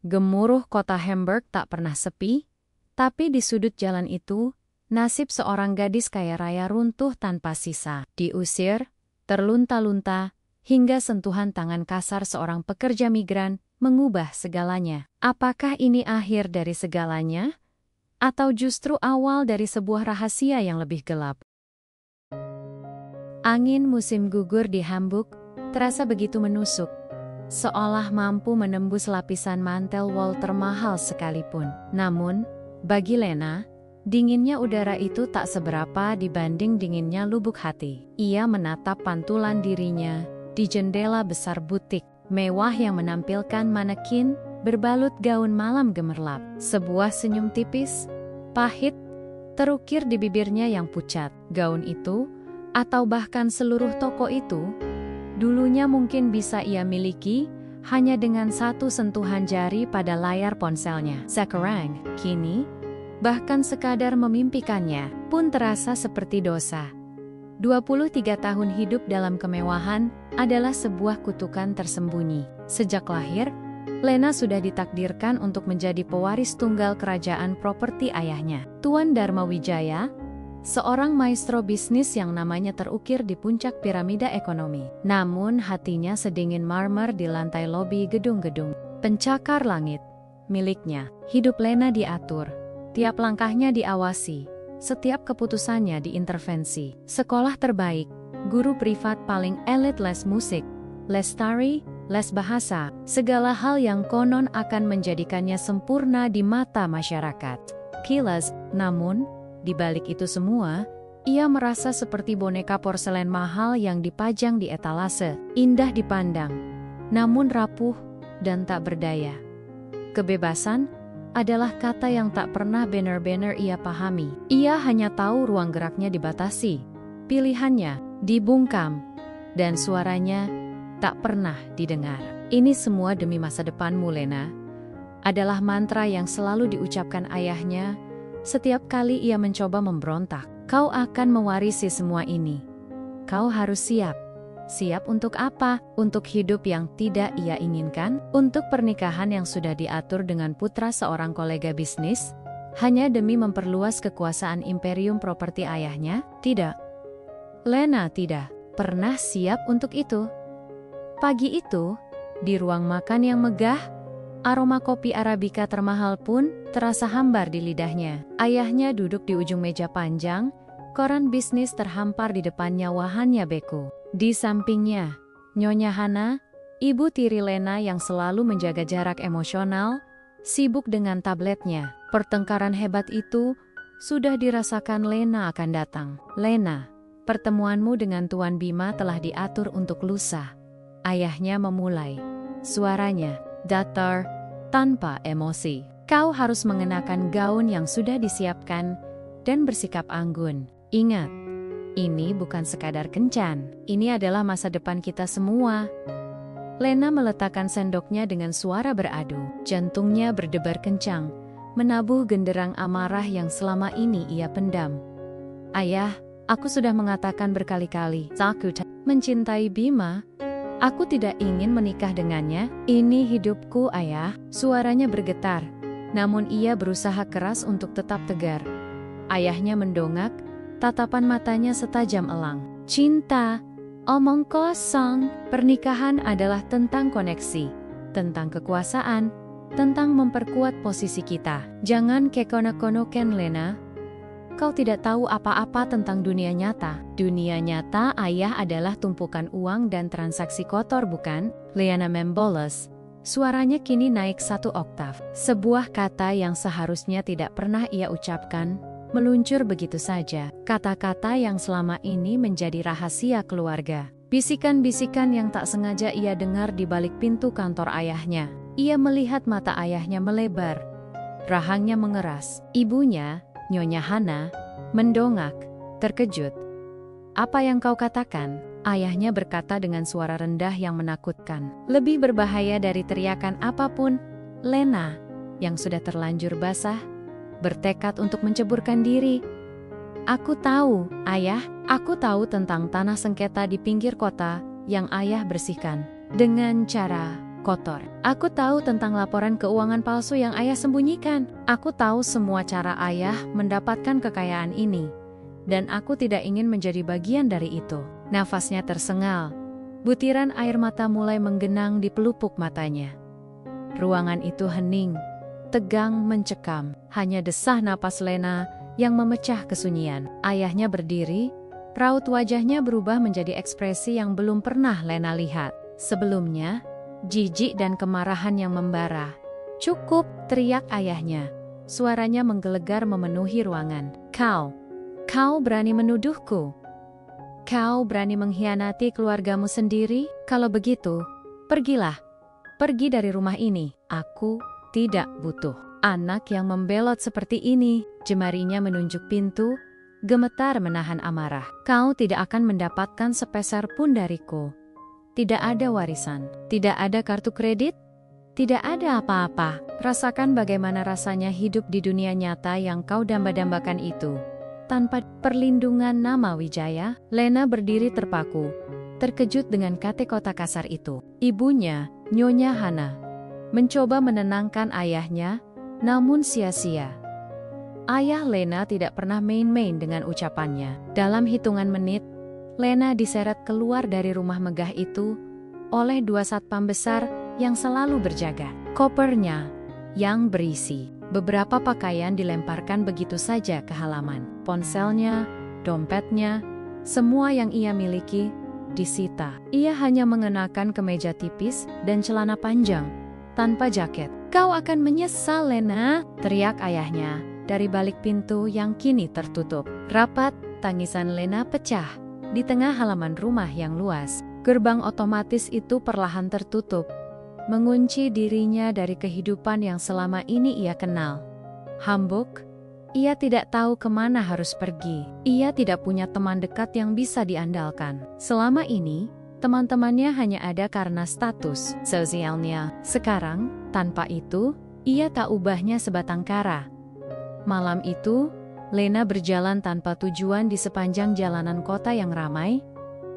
Gemuruh kota Hamburg tak pernah sepi, tapi di sudut jalan itu, nasib seorang gadis kaya raya runtuh tanpa sisa. Diusir, terlunta-lunta, hingga sentuhan tangan kasar seorang pekerja migran mengubah segalanya. Apakah ini akhir dari segalanya? Atau justru awal dari sebuah rahasia yang lebih gelap? Angin musim gugur di Hamburg terasa begitu menusuk, seolah mampu menembus lapisan mantel wall termahal sekalipun. Namun, bagi Lena, dinginnya udara itu tak seberapa dibanding dinginnya lubuk hati. Ia menatap pantulan dirinya di jendela besar butik mewah yang menampilkan manekin berbalut gaun malam gemerlap. Sebuah senyum tipis, pahit, terukir di bibirnya yang pucat. Gaun itu, atau bahkan seluruh toko itu, dulunya mungkin bisa ia miliki hanya dengan satu sentuhan jari pada layar ponselnya. Sekarang, kini, bahkan sekadar memimpikannya pun terasa seperti dosa. 23 tahun hidup dalam kemewahan adalah sebuah kutukan tersembunyi. Sejak lahir, Lena sudah ditakdirkan untuk menjadi pewaris tunggal kerajaan properti ayahnya, Tuan Dharma Wijaya, seorang maestro bisnis yang namanya terukir di puncak piramida ekonomi. Namun hatinya sedingin marmer di lantai lobi gedung-gedung pencakar langit miliknya. Hidup Lena diatur, tiap langkahnya diawasi, setiap keputusannya diintervensi. Sekolah terbaik, guru privat paling elit, les musik, les tari, les bahasa, segala hal yang konon akan menjadikannya sempurna di mata masyarakat. Kilas, namun, di balik itu semua, ia merasa seperti boneka porselen mahal yang dipajang di etalase, indah dipandang, namun rapuh dan tak berdaya. Kebebasan adalah kata yang tak pernah benar-benar ia pahami. Ia hanya tahu ruang geraknya dibatasi, pilihannya dibungkam, dan suaranya tak pernah didengar. Ini semua demi masa depanmu, Lena, adalah mantra yang selalu diucapkan ayahnya setiap kali ia mencoba memberontak. Kau akan mewarisi semua ini. Kau harus siap. Siap untuk apa? Untuk hidup yang tidak ia inginkan? Untuk pernikahan yang sudah diatur dengan putra seorang kolega bisnis? Hanya demi memperluas kekuasaan imperium properti ayahnya? Tidak. Lena tidak pernah siap untuk itu. Pagi itu, di ruang makan yang megah, aroma kopi Arabica termahal pun terasa hambar di lidahnya. Ayahnya duduk di ujung meja panjang, koran bisnis terhampar di depannya wahannya beku. Di sampingnya, Nyonya Hana, ibu tiri Lena yang selalu menjaga jarak emosional, sibuk dengan tabletnya. Pertengkaran hebat itu sudah dirasakan Lena akan datang. Lena, pertemuanmu dengan Tuan Bima telah diatur untuk lusa. Ayahnya memulai. Suaranya datar, tanpa emosi. Kau harus mengenakan gaun yang sudah disiapkan dan bersikap anggun. Ingat, ini bukan sekadar kencan. Ini adalah masa depan kita semua. Lena meletakkan sendoknya dengan suara beradu. Jantungnya berdebar kencang, menabuh genderang amarah yang selama ini ia pendam. Ayah, aku sudah mengatakan berkali-kali, aku mencintai Bima. Aku tidak ingin menikah dengannya. Ini hidupku, ayah. Suaranya bergetar, namun ia berusaha keras untuk tetap tegar. Ayahnya mendongak, tatapan matanya setajam elang. Cinta, omong kosong. Pernikahan adalah tentang koneksi, tentang kekuasaan, tentang memperkuat posisi kita. Jangan kekono-konoken, Lena. Kau tidak tahu apa-apa tentang dunia nyata. Dunia nyata, ayah, adalah tumpukan uang dan transaksi kotor, bukan? Lena membolos. Suaranya kini naik 1 oktav. Sebuah kata yang seharusnya tidak pernah ia ucapkan, meluncur begitu saja. Kata-kata yang selama ini menjadi rahasia keluarga. Bisikan-bisikan yang tak sengaja ia dengar di balik pintu kantor ayahnya. Ia melihat mata ayahnya melebar. Rahangnya mengeras. Ibunya, Nyonya Hana, mendongak, terkejut. Apa yang kau katakan? Ayahnya berkata dengan suara rendah yang menakutkan. Lebih berbahaya dari teriakan apapun, Lena, yang sudah terlanjur basah, bertekad untuk menceburkan diri. Aku tahu, ayah, aku tahu tentang tanah sengketa di pinggir kota yang ayah bersihkan dengan cara kotor. Aku tahu tentang laporan keuangan palsu yang ayah sembunyikan. Aku tahu semua cara ayah mendapatkan kekayaan ini. Dan aku tidak ingin menjadi bagian dari itu. Nafasnya tersengal. Butiran air mata mulai menggenang di pelupuk matanya. Ruangan itu hening, tegang mencekam. Hanya desah napas Lena yang memecah kesunyian. Ayahnya berdiri, raut wajahnya berubah menjadi ekspresi yang belum pernah Lena lihat. Sebelumnya, jijik dan kemarahan yang membara. "Cukup!" teriak ayahnya. Suaranya menggelegar memenuhi ruangan. Kau berani menuduhku? Kau berani mengkhianati keluargamu sendiri? Kalau begitu, pergilah. Pergi dari rumah ini. Aku tidak butuh anak yang membelot seperti ini. Jemarinya menunjuk pintu, gemetar menahan amarah. Kau tidak akan mendapatkan sepeser pun dariku. Tidak ada warisan, tidak ada kartu kredit, tidak ada apa-apa. Rasakan bagaimana rasanya hidup di dunia nyata yang kau damba-dambakan itu. Tanpa perlindungan nama Wijaya, Lena berdiri terpaku, terkejut dengan kata-kata kasar itu. Ibunya, Nyonya Hana, mencoba menenangkan ayahnya, namun sia-sia. Ayah Lena tidak pernah main-main dengan ucapannya. Dalam hitungan menit, Lena diseret keluar dari rumah megah itu oleh 2 satpam besar yang selalu berjaga. Kopernya yang berisi beberapa pakaian dilemparkan begitu saja ke halaman. Ponselnya, dompetnya, semua yang ia miliki disita. Ia hanya mengenakan kemeja tipis dan celana panjang, tanpa jaket. "Kau akan menyesal, Lena!" teriak ayahnya dari balik pintu yang kini tertutup. Rapat, tangisan Lena pecah. Di tengah halaman rumah yang luas, gerbang otomatis itu perlahan tertutup, mengunci dirinya dari kehidupan yang selama ini ia kenal. Hambuk, ia tidak tahu kemana harus pergi. Ia tidak punya teman dekat yang bisa diandalkan. Selama ini, teman-temannya hanya ada karena status sosialnya. Sekarang, tanpa itu, ia tak ubahnya sebatang kara. Malam itu, Lena berjalan tanpa tujuan di sepanjang jalanan kota yang ramai,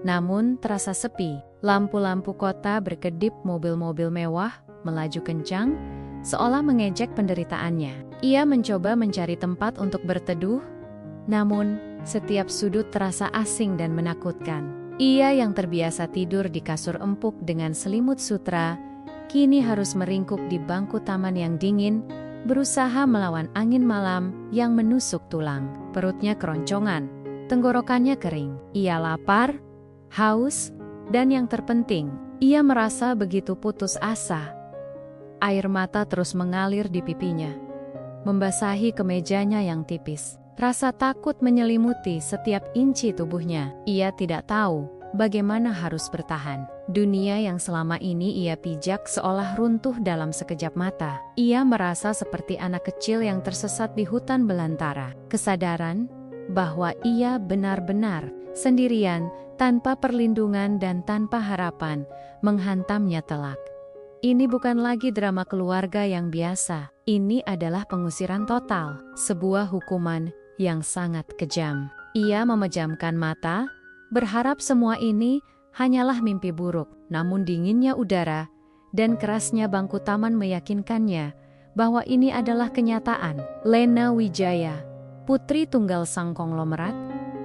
namun terasa sepi. Lampu-lampu kota berkedip, mobil-mobil mewah melaju kencang, seolah mengejek penderitaannya. Ia mencoba mencari tempat untuk berteduh, namun setiap sudut terasa asing dan menakutkan. Ia yang terbiasa tidur di kasur empuk dengan selimut sutra, kini harus meringkuk di bangku taman yang dingin, berusaha melawan angin malam yang menusuk tulang. Perutnya keroncongan, tenggorokannya kering. Ia lapar, haus, dan yang terpenting, ia merasa begitu putus asa. Air mata terus mengalir di pipinya, membasahi kemejanya yang tipis. Rasa takut menyelimuti setiap inci tubuhnya. Ia tidak tahu bagaimana harus bertahan. Dunia yang selama ini ia pijak seolah runtuh dalam sekejap mata. Ia merasa seperti anak kecil yang tersesat di hutan belantara. Kesadaran bahwa ia benar-benar sendirian, tanpa perlindungan dan tanpa harapan, menghantamnya telak. Ini bukan lagi drama keluarga yang biasa. Ini adalah pengusiran total, sebuah hukuman yang sangat kejam. Ia memejamkan mata, berharap semua ini hanyalah mimpi buruk. Namun dinginnya udara dan kerasnya bangku taman meyakinkannya bahwa ini adalah kenyataan. Lena Wijaya, putri tunggal sang konglomerat,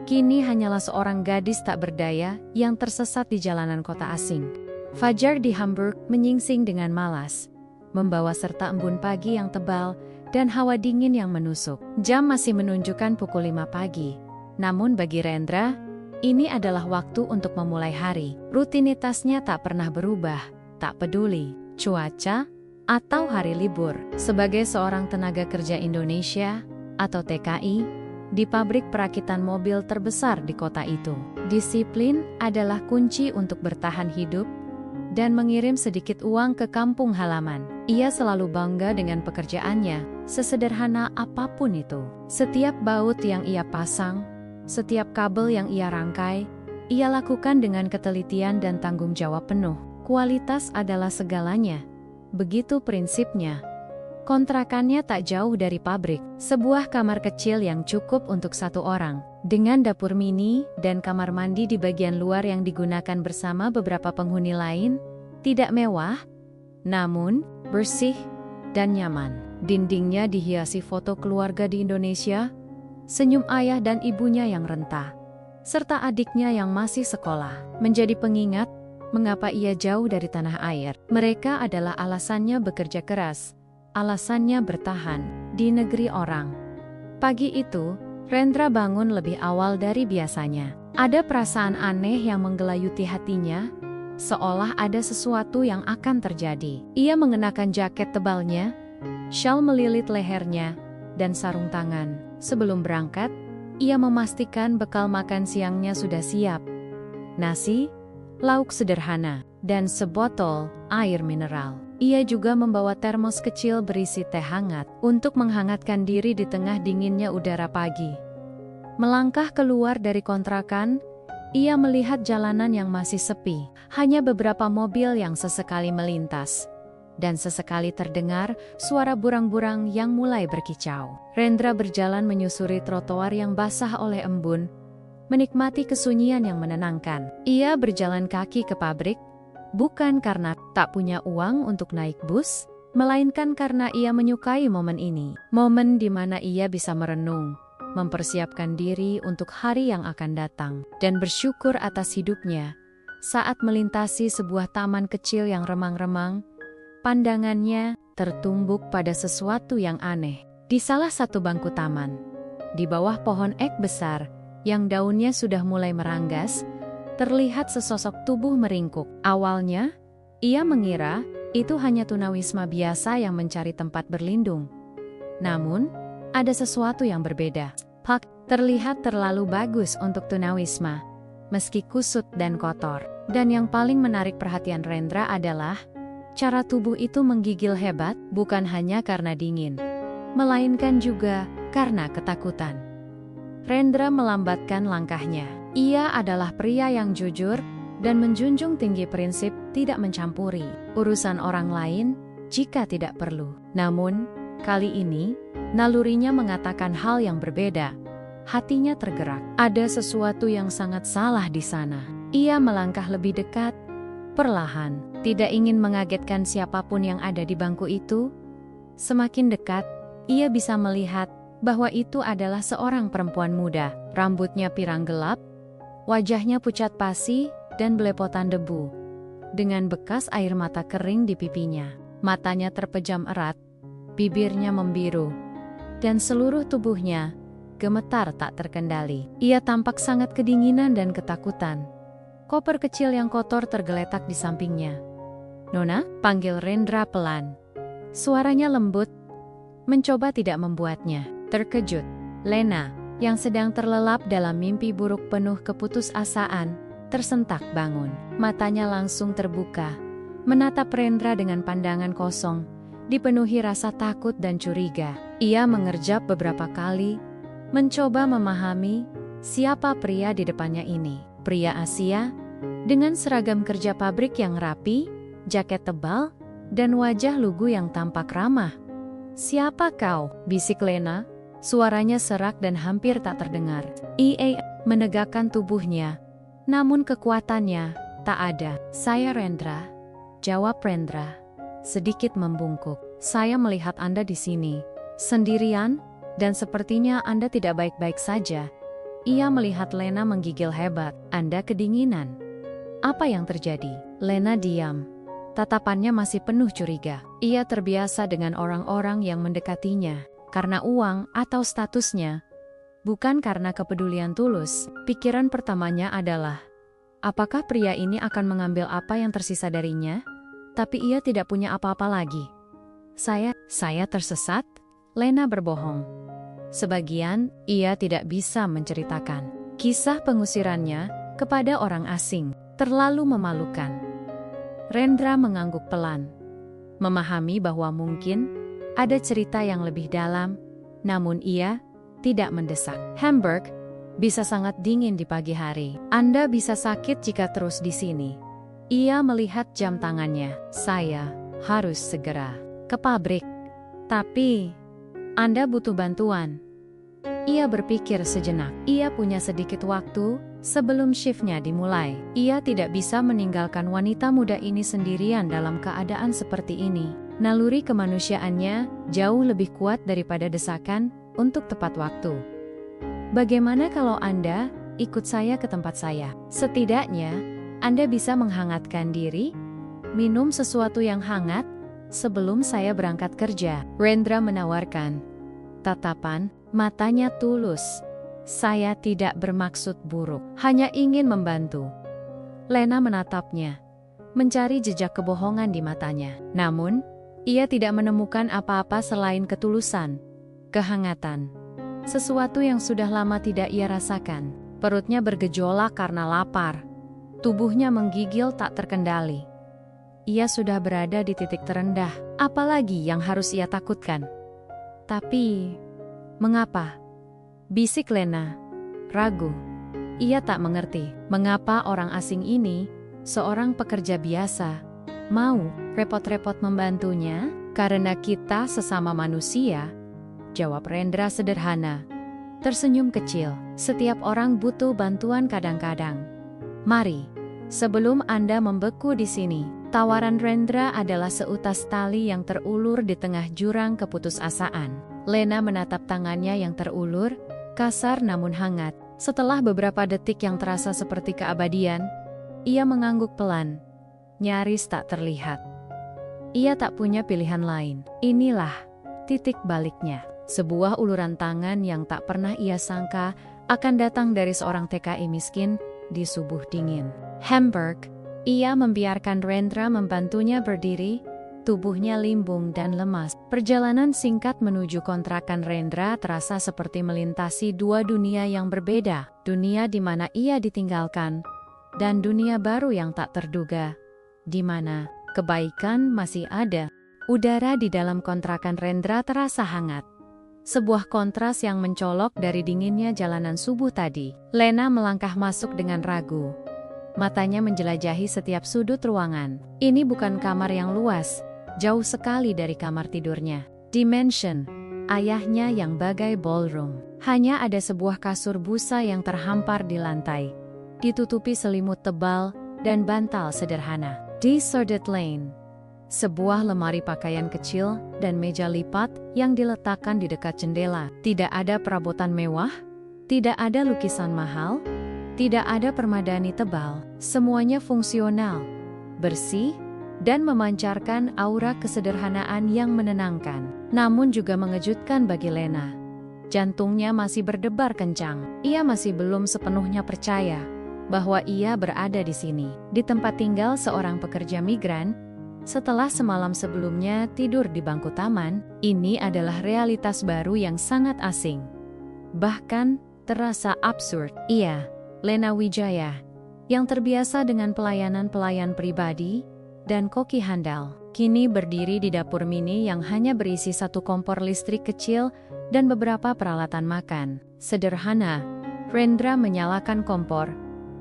kini hanyalah seorang gadis tak berdaya yang tersesat di jalanan kota asing. Fajar di Hamburg menyingsing dengan malas, membawa serta embun pagi yang tebal dan hawa dingin yang menusuk. Jam masih menunjukkan pukul 5 pagi. Namun bagi Rendra, ini adalah waktu untuk memulai hari. Rutinitasnya tak pernah berubah, tak peduli cuaca atau hari libur. Sebagai seorang tenaga kerja Indonesia atau TKI, di pabrik perakitan mobil terbesar di kota itu, disiplin adalah kunci untuk bertahan hidup dan mengirim sedikit uang ke kampung halaman. Ia selalu bangga dengan pekerjaannya, sesederhana apapun itu. Setiap baut yang ia pasang, setiap kabel yang ia rangkai, ia lakukan dengan ketelitian dan tanggung jawab penuh. Kualitas adalah segalanya. Begitu prinsipnya. Kontrakannya tak jauh dari pabrik, sebuah kamar kecil yang cukup untuk 1 orang, dengan dapur mini dan kamar mandi di bagian luar yang digunakan bersama beberapa penghuni lain. Tidak mewah, namun bersih dan nyaman. Dindingnya dihiasi foto keluarga di Indonesia, senyum ayah dan ibunya yang renta, serta adiknya yang masih sekolah. Menjadi pengingat mengapa ia jauh dari tanah air. Mereka adalah alasannya bekerja keras, alasannya bertahan di negeri orang. Pagi itu, Rendra bangun lebih awal dari biasanya. Ada perasaan aneh yang menggelayuti hatinya, seolah ada sesuatu yang akan terjadi. Ia mengenakan jaket tebalnya, syal melilit lehernya, dan sarung tangan. Sebelum berangkat, ia memastikan bekal makan siangnya sudah siap. Nasi, lauk sederhana, dan sebotol air mineral. Ia juga membawa termos kecil berisi teh hangat untuk menghangatkan diri di tengah dinginnya udara pagi. Melangkah keluar dari kontrakan, ia melihat jalanan yang masih sepi. Hanya beberapa mobil yang sesekali melintas. Dan sesekali terdengar suara burang-burang yang mulai berkicau. Rendra berjalan menyusuri trotoar yang basah oleh embun, menikmati kesunyian yang menenangkan. Ia berjalan kaki ke pabrik, bukan karena tak punya uang untuk naik bus, melainkan karena ia menyukai momen ini. Momen di mana ia bisa merenung, mempersiapkan diri untuk hari yang akan datang, dan bersyukur atas hidupnya. Saat melintasi sebuah taman kecil yang remang-remang, pandangannya tertumbuk pada sesuatu yang aneh. Di salah satu bangku taman, di bawah pohon ek besar yang daunnya sudah mulai meranggas, terlihat sesosok tubuh meringkuk. Awalnya, ia mengira itu hanya tunawisma biasa yang mencari tempat berlindung. Namun, ada sesuatu yang berbeda. Pak terlihat terlalu bagus untuk tunawisma, meski kusut dan kotor. Dan yang paling menarik perhatian Rendra adalah cara tubuh itu menggigil hebat, bukan hanya karena dingin, melainkan juga karena ketakutan. Rendra melambatkan langkahnya. Ia adalah pria yang jujur dan menjunjung tinggi prinsip tidak mencampuri urusan orang lain jika tidak perlu. Namun, kali ini, nalurinya mengatakan hal yang berbeda. Hatinya tergerak. Ada sesuatu yang sangat salah di sana. Ia melangkah lebih dekat, perlahan, tidak ingin mengagetkan siapapun yang ada di bangku itu. Semakin dekat, ia bisa melihat bahwa itu adalah seorang perempuan muda. Rambutnya pirang gelap, wajahnya pucat pasi dan belepotan debu, dengan bekas air mata kering di pipinya. Matanya terpejam erat, bibirnya membiru, dan seluruh tubuhnya gemetar tak terkendali. Ia tampak sangat kedinginan dan ketakutan. Koper kecil yang kotor tergeletak di sampingnya. "Nona," panggil Rendra pelan. Suaranya lembut, mencoba tidak membuatnya terkejut. Lena, yang sedang terlelap dalam mimpi buruk penuh keputusasaan, tersentak bangun. Matanya langsung terbuka, menatap Rendra dengan pandangan kosong, dipenuhi rasa takut dan curiga. Ia mengerjap beberapa kali, mencoba memahami siapa pria di depannya ini. Pria Asia, dengan seragam kerja pabrik yang rapi, jaket tebal, dan wajah lugu yang tampak ramah. "Siapa kau?" bisik Lena, suaranya serak dan hampir tak terdengar. Ia menegakkan tubuhnya, namun kekuatannya tak ada. "Saya Rendra," jawab Rendra, sedikit membungkuk. "Saya melihat Anda di sini, sendirian, dan sepertinya Anda tidak baik-baik saja." Ia melihat Lena menggigil hebat. "Anda kedinginan. Apa yang terjadi?" Lena diam. Tatapannya masih penuh curiga. Ia terbiasa dengan orang-orang yang mendekatinya karena uang atau statusnya, bukan karena kepedulian tulus. Pikiran pertamanya adalah, apakah pria ini akan mengambil apa yang tersisa darinya? Tapi ia tidak punya apa-apa lagi. Saya tersesat?" Lena berbohong. Sebagian, ia tidak bisa menceritakan. Kisah pengusirannya kepada orang asing terlalu memalukan. Rendra mengangguk pelan, memahami bahwa mungkin ada cerita yang lebih dalam, namun ia tidak mendesak. "Hamburg bisa sangat dingin di pagi hari. Anda bisa sakit jika terus di sini." Ia melihat jam tangannya. "Saya harus segera ke pabrik. Tapi Anda butuh bantuan." Ia berpikir sejenak. Ia punya sedikit waktu, Sebelum shiftnya dimulai, ia tidak bisa meninggalkan wanita muda ini sendirian dalam keadaan seperti ini. Naluri kemanusiaannya jauh lebih kuat daripada desakan untuk tepat waktu. Bagaimana kalau Anda ikut saya ke tempat saya? Setidaknya, Anda bisa menghangatkan diri, minum sesuatu yang hangat, sebelum saya berangkat kerja. Rendra menawarkan. Tatapan matanya tulus. Saya tidak bermaksud buruk, hanya ingin membantu. Lena menatapnya, mencari jejak kebohongan di matanya. Namun, ia tidak menemukan apa-apa selain ketulusan, kehangatan. Sesuatu yang sudah lama tidak ia rasakan. Perutnya bergejolak karena lapar. Tubuhnya menggigil tak terkendali. Ia sudah berada di titik terendah. Apalagi yang harus ia takutkan? Tapi, mengapa? Bisik Lena, ragu. Ia tak mengerti mengapa orang asing ini, seorang pekerja biasa, mau repot-repot membantunya. Karena kita sesama manusia, jawab Rendra sederhana. Tersenyum kecil, setiap orang butuh bantuan kadang-kadang. Mari, sebelum Anda membeku di sini. Tawaran Rendra adalah seutas tali yang terulur di tengah jurang keputusasaan. Lena menatap tangannya yang terulur, kasar namun hangat. Setelah beberapa detik yang terasa seperti keabadian, ia mengangguk pelan, nyaris tak terlihat. Ia tak punya pilihan lain. Inilah titik baliknya. Sebuah uluran tangan yang tak pernah ia sangka akan datang dari seorang TKI miskin di subuh dingin. Hamburg, ia membiarkan Rendra membantunya berdiri, tubuhnya limbung dan lemas. Perjalanan singkat menuju kontrakan Rendra terasa seperti melintasi dua dunia yang berbeda. Dunia di mana ia ditinggalkan, dan dunia baru yang tak terduga, di mana kebaikan masih ada. Udara di dalam kontrakan Rendra terasa hangat. Sebuah kontras yang mencolok dari dinginnya jalanan subuh tadi. Lena melangkah masuk dengan ragu. Matanya menjelajahi setiap sudut ruangan. Ini bukan kamar yang luas, jauh sekali dari kamar tidurnya. Dimension, ayahnya yang bagai ballroom. Hanya ada sebuah kasur busa yang terhampar di lantai, ditutupi selimut tebal dan bantal sederhana. Di Sordid Lane, sebuah lemari pakaian kecil dan meja lipat yang diletakkan di dekat jendela. Tidak ada perabotan mewah, tidak ada lukisan mahal, tidak ada permadani tebal. Semuanya fungsional, bersih, dan memancarkan aura kesederhanaan yang menenangkan. Namun juga mengejutkan bagi Lena. Jantungnya masih berdebar kencang. Ia masih belum sepenuhnya percaya bahwa ia berada di sini, di tempat tinggal seorang pekerja migran. Setelah semalam sebelumnya tidur di bangku taman, ini adalah realitas baru yang sangat asing. Bahkan terasa absurd. Ia, Lena Wijaya, yang terbiasa dengan pelayanan-pelayan pribadi dan koki handal, kini berdiri di dapur mini yang hanya berisi satu kompor listrik kecil dan beberapa peralatan makan. Sederhana, Rendra menyalakan kompor,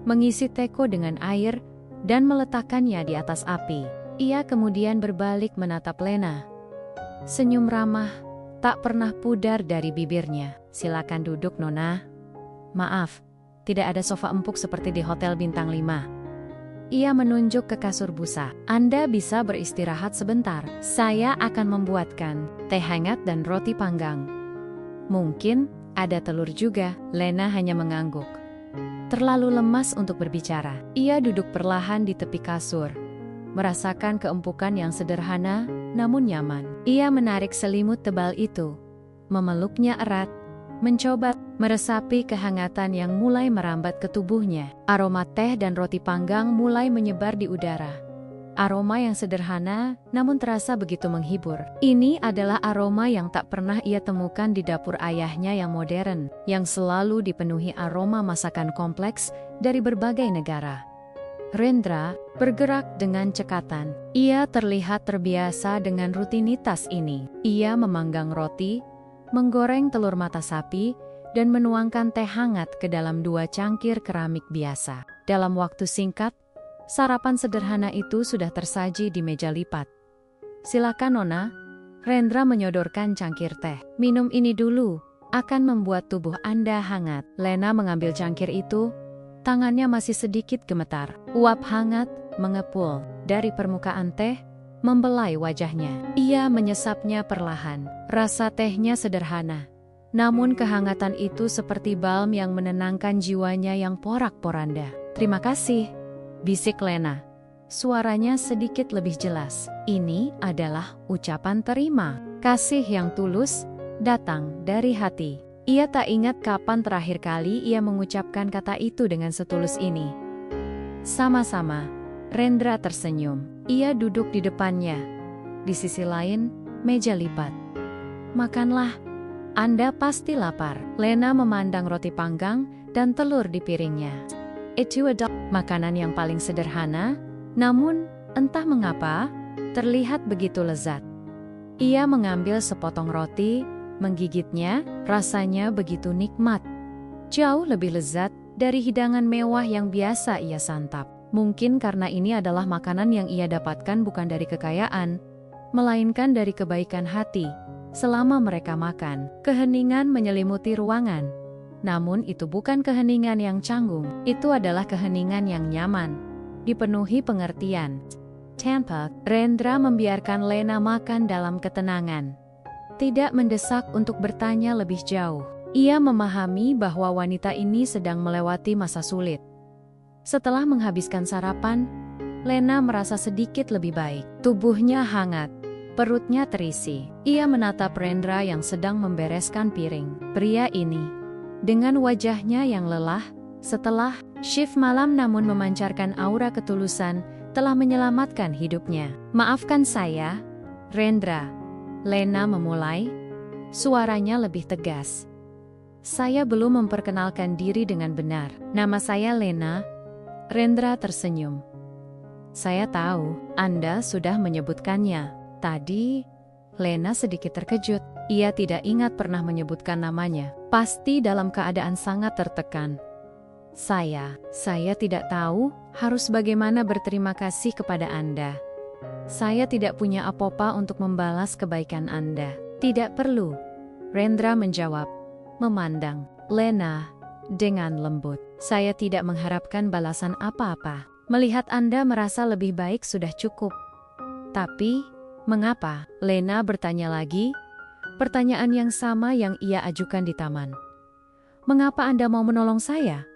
mengisi teko dengan air, dan meletakkannya di atas api. Ia kemudian berbalik menatap Lena. Senyum ramah tak pernah pudar dari bibirnya. Silakan duduk, Nona. Maaf, tidak ada sofa empuk seperti di Hotel Bintang 5. Ia menunjuk ke kasur busa. Anda bisa beristirahat sebentar. Saya akan membuatkan teh hangat dan roti panggang. Mungkin ada telur juga. Lena hanya mengangguk. Terlalu lemas untuk berbicara. Ia duduk perlahan di tepi kasur, merasakan keempukan yang sederhana namun nyaman. Ia menarik selimut tebal itu, memeluknya erat, mencoba meresapi kehangatan yang mulai merambat ke tubuhnya. Aroma teh dan roti panggang mulai menyebar di udara. Aroma yang sederhana namun terasa begitu menghibur. Ini adalah aroma yang tak pernah ia temukan di dapur ayahnya yang modern, yang selalu dipenuhi aroma masakan kompleks dari berbagai negara. Rendra bergerak dengan cekatan. Ia terlihat terbiasa dengan rutinitas ini. Ia memanggang roti, menggoreng telur mata sapi, dan menuangkan teh hangat ke dalam 2 cangkir keramik biasa. Dalam waktu singkat, sarapan sederhana itu sudah tersaji di meja lipat. Silakan, Nona. Rendra menyodorkan cangkir teh. Minum ini dulu, akan membuat tubuh Anda hangat. Lena mengambil cangkir itu, Tangannya masih sedikit gemetar. Uap hangat mengepul dari permukaan teh, membelai wajahnya. Ia menyesapnya perlahan. Rasa tehnya sederhana. Namun kehangatan itu seperti balm yang menenangkan jiwanya yang porak-poranda. "Terima kasih," bisik Lena. Suaranya sedikit lebih jelas. Ini adalah ucapan terima kasih yang tulus, datang dari hati. Ia tak ingat kapan terakhir kali ia mengucapkan kata itu dengan setulus ini. Sama-sama, Rendra tersenyum. Ia duduk di depannya. Di sisi lain, meja lipat. "Makanlah, Anda pasti lapar." Lena memandang roti panggang dan telur di piringnya. Itu adalah makanan yang paling sederhana, namun entah mengapa terlihat begitu lezat. Ia mengambil sepotong roti, menggigitnya, rasanya begitu nikmat. Jauh lebih lezat dari hidangan mewah yang biasa ia santap. Mungkin karena ini adalah makanan yang ia dapatkan bukan dari kekayaan, melainkan dari kebaikan hati. Selama mereka makan, keheningan menyelimuti ruangan. Namun itu bukan keheningan yang canggung, itu adalah keheningan yang nyaman, dipenuhi pengertian. Tanpa, Rendra membiarkan Lena makan dalam ketenangan. Tidak mendesak untuk bertanya lebih jauh. Ia memahami bahwa wanita ini sedang melewati masa sulit. Setelah menghabiskan sarapan, Lena merasa sedikit lebih baik. Tubuhnya hangat, perutnya terisi. Ia menatap Rendra yang sedang membereskan piring. Pria ini, dengan wajahnya yang lelah, setelah shift malam namun memancarkan aura ketulusan, telah menyelamatkan hidupnya. "Maafkan saya, Rendra." Lena memulai, suaranya lebih tegas. "Saya belum memperkenalkan diri dengan benar. Nama saya Lena." Rendra tersenyum. "Saya tahu, Anda sudah menyebutkannya tadi." Lena sedikit terkejut. Ia tidak ingat pernah menyebutkan namanya. Pasti dalam keadaan sangat tertekan. Saya tidak tahu harus bagaimana berterima kasih kepada Anda. Saya tidak punya apa-apa untuk membalas kebaikan Anda." "Tidak perlu," Rendra menjawab, memandang Lena dengan lembut. "Saya tidak mengharapkan balasan apa-apa. Melihat Anda merasa lebih baik sudah cukup." "Tapi, mengapa?" Lena bertanya lagi, pertanyaan yang sama yang ia ajukan di taman. "Mengapa Anda mau menolong saya?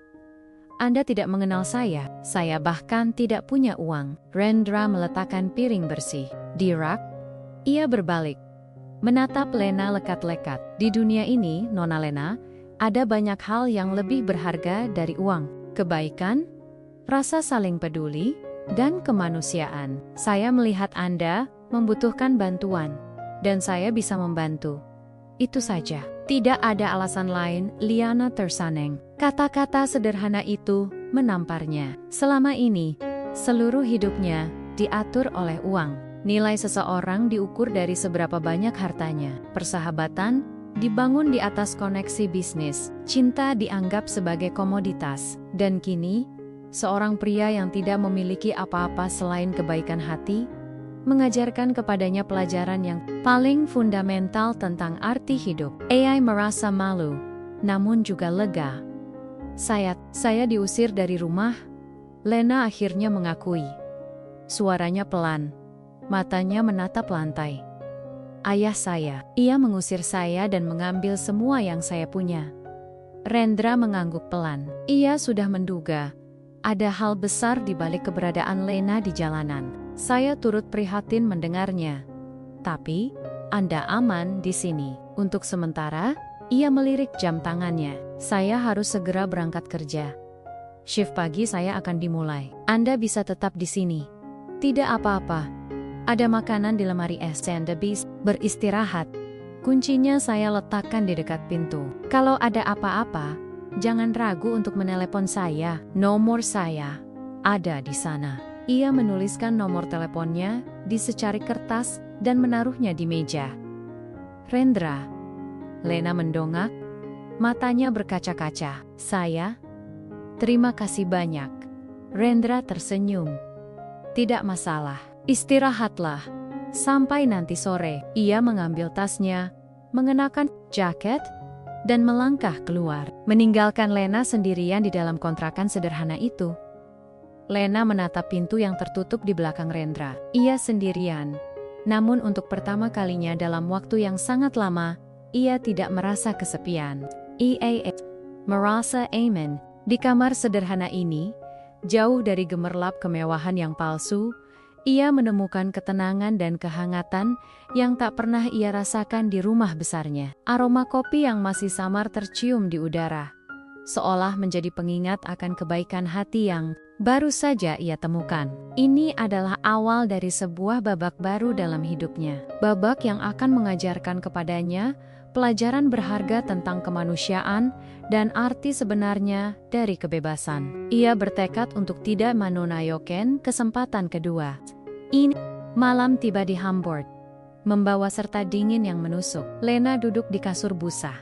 Anda tidak mengenal saya bahkan tidak punya uang." Rendra meletakkan piring bersih di rak. Ia berbalik, menatap Lena lekat-lekat. "Di dunia ini, Nona Lena, ada banyak hal yang lebih berharga dari uang. Kebaikan, rasa saling peduli, dan kemanusiaan. Saya melihat Anda membutuhkan bantuan, dan saya bisa membantu. Itu saja. Tidak ada alasan lain." Liana tersaneng. Kata-kata sederhana itu menamparnya. Selama ini, seluruh hidupnya diatur oleh uang. Nilai seseorang diukur dari seberapa banyak hartanya. Persahabatan dibangun di atas koneksi bisnis. Cinta dianggap sebagai komoditas. Dan kini, seorang pria yang tidak memiliki apa-apa selain kebaikan hati, mengajarkan kepadanya pelajaran yang paling fundamental tentang arti hidup. AI merasa malu, namun juga lega. Saya diusir dari rumah," Lena akhirnya mengakui. Suaranya pelan, matanya menatap lantai. "Ayah saya, ia mengusir saya dan mengambil semua yang saya punya." Rendra mengangguk pelan. Ia sudah menduga ada hal besar di balik keberadaan Lena di jalanan. "Saya turut prihatin mendengarnya. Tapi, Anda aman di sini." Untuk sementara, ia melirik jam tangannya. "Saya harus segera berangkat kerja. Shift pagi saya akan dimulai. Anda bisa tetap di sini." "Tidak apa-apa. Ada makanan di lemari es. Anda bisa beristirahat. Kuncinya saya letakkan di dekat pintu. Kalau ada apa-apa, jangan ragu untuk menelepon saya. Nomor saya ada di sana." Ia menuliskan nomor teleponnya di secari kertas dan menaruhnya di meja. "Rendra." Lena mendongak, matanya berkaca-kaca. Terima kasih banyak." Rendra tersenyum. "Tidak masalah. Istirahatlah. Sampai nanti sore." Ia mengambil tasnya, mengenakan jaket, dan melangkah keluar, meninggalkan Lena sendirian di dalam kontrakan sederhana itu. Lena menatap pintu yang tertutup di belakang Rendra. Ia sendirian. Namun untuk pertama kalinya dalam waktu yang sangat lama, ia tidak merasa kesepian. Ia merasa aman. Di kamar sederhana ini, jauh dari gemerlap kemewahan yang palsu, ia menemukan ketenangan dan kehangatan yang tak pernah ia rasakan di rumah besarnya. Aroma kopi yang masih samar tercium di udara, seolah menjadi pengingat akan kebaikan hati yang baru saja ia temukan. Ini adalah awal dari sebuah babak baru dalam hidupnya. Babak yang akan mengajarkan kepadanya pelajaran berharga tentang kemanusiaan dan arti sebenarnya dari kebebasan. Ia bertekad untuk tidak menonayoken kesempatan kedua. Ini malam tiba di Hamburg, membawa serta dingin yang menusuk. Lena duduk di kasur busa,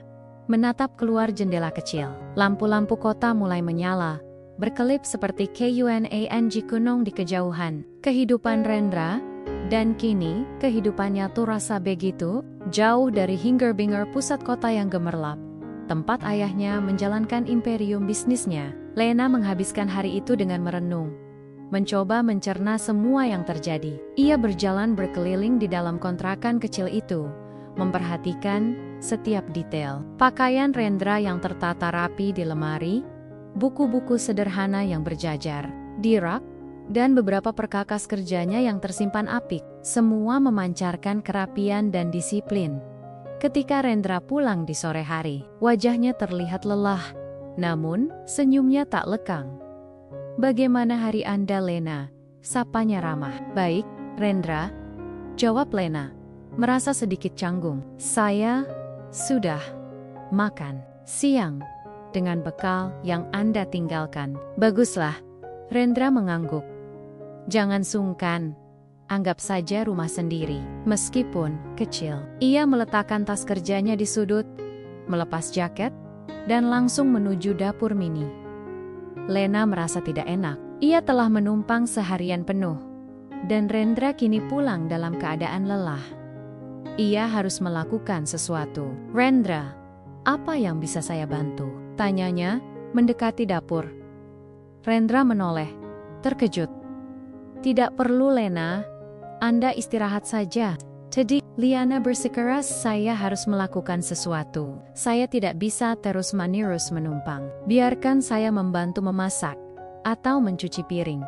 menatap keluar jendela kecil. Lampu-lampu kota mulai menyala, berkelip seperti KUNANG kunung di kejauhan. Kehidupan Rendra, dan kini kehidupannya terasa begitu jauh dari hingar-bingar pusat kota yang gemerlap, tempat ayahnya menjalankan imperium bisnisnya. Lena menghabiskan hari itu dengan merenung, mencoba mencerna semua yang terjadi. Ia berjalan berkeliling di dalam kontrakan kecil itu, memperhatikan setiap detail. Pakaian Rendra yang tertata rapi di lemari, buku-buku sederhana yang berjajar di rak, dan beberapa perkakas kerjanya yang tersimpan apik, semua memancarkan kerapian dan disiplin. Ketika Rendra pulang di sore hari, wajahnya terlihat lelah, namun senyumnya tak lekang. "Bagaimana hari Anda, Lena?" sapanya ramah. "Baik, Rendra," jawab Lena, merasa sedikit canggung. "Saya sudah makan siang dengan bekal yang Anda tinggalkan." "Baguslah," Rendra mengangguk. "Jangan sungkan, anggap saja rumah sendiri, meskipun kecil." Ia meletakkan tas kerjanya di sudut, melepas jaket, dan langsung menuju dapur mini. Lena merasa tidak enak. Ia telah menumpang seharian penuh, dan Rendra kini pulang dalam keadaan lelah. Ia harus melakukan sesuatu. "Rendra, apa yang bisa saya bantu?" tanyanya, mendekati dapur. Rendra menoleh, terkejut. "Tidak perlu, Lena. Anda istirahat saja." "Tadi," Liana bersikeras, "saya harus melakukan sesuatu. Saya tidak bisa terus-menerus menumpang. Biarkan saya membantu memasak atau mencuci piring."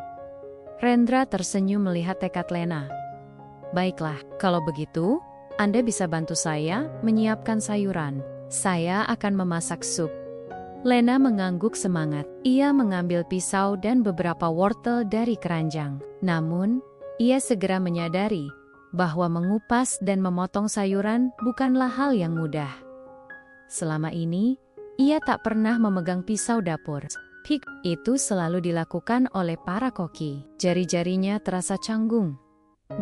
Rendra tersenyum melihat tekad Lena. "Baiklah, kalau begitu, Anda bisa bantu saya menyiapkan sayuran. Saya akan memasak sup." Lena mengangguk semangat. Ia mengambil pisau dan beberapa wortel dari keranjang. Namun, ia segera menyadari bahwa mengupas dan memotong sayuran bukanlah hal yang mudah. Selama ini, ia tak pernah memegang pisau dapur. Itu selalu dilakukan oleh para koki. Jari-jarinya terasa canggung.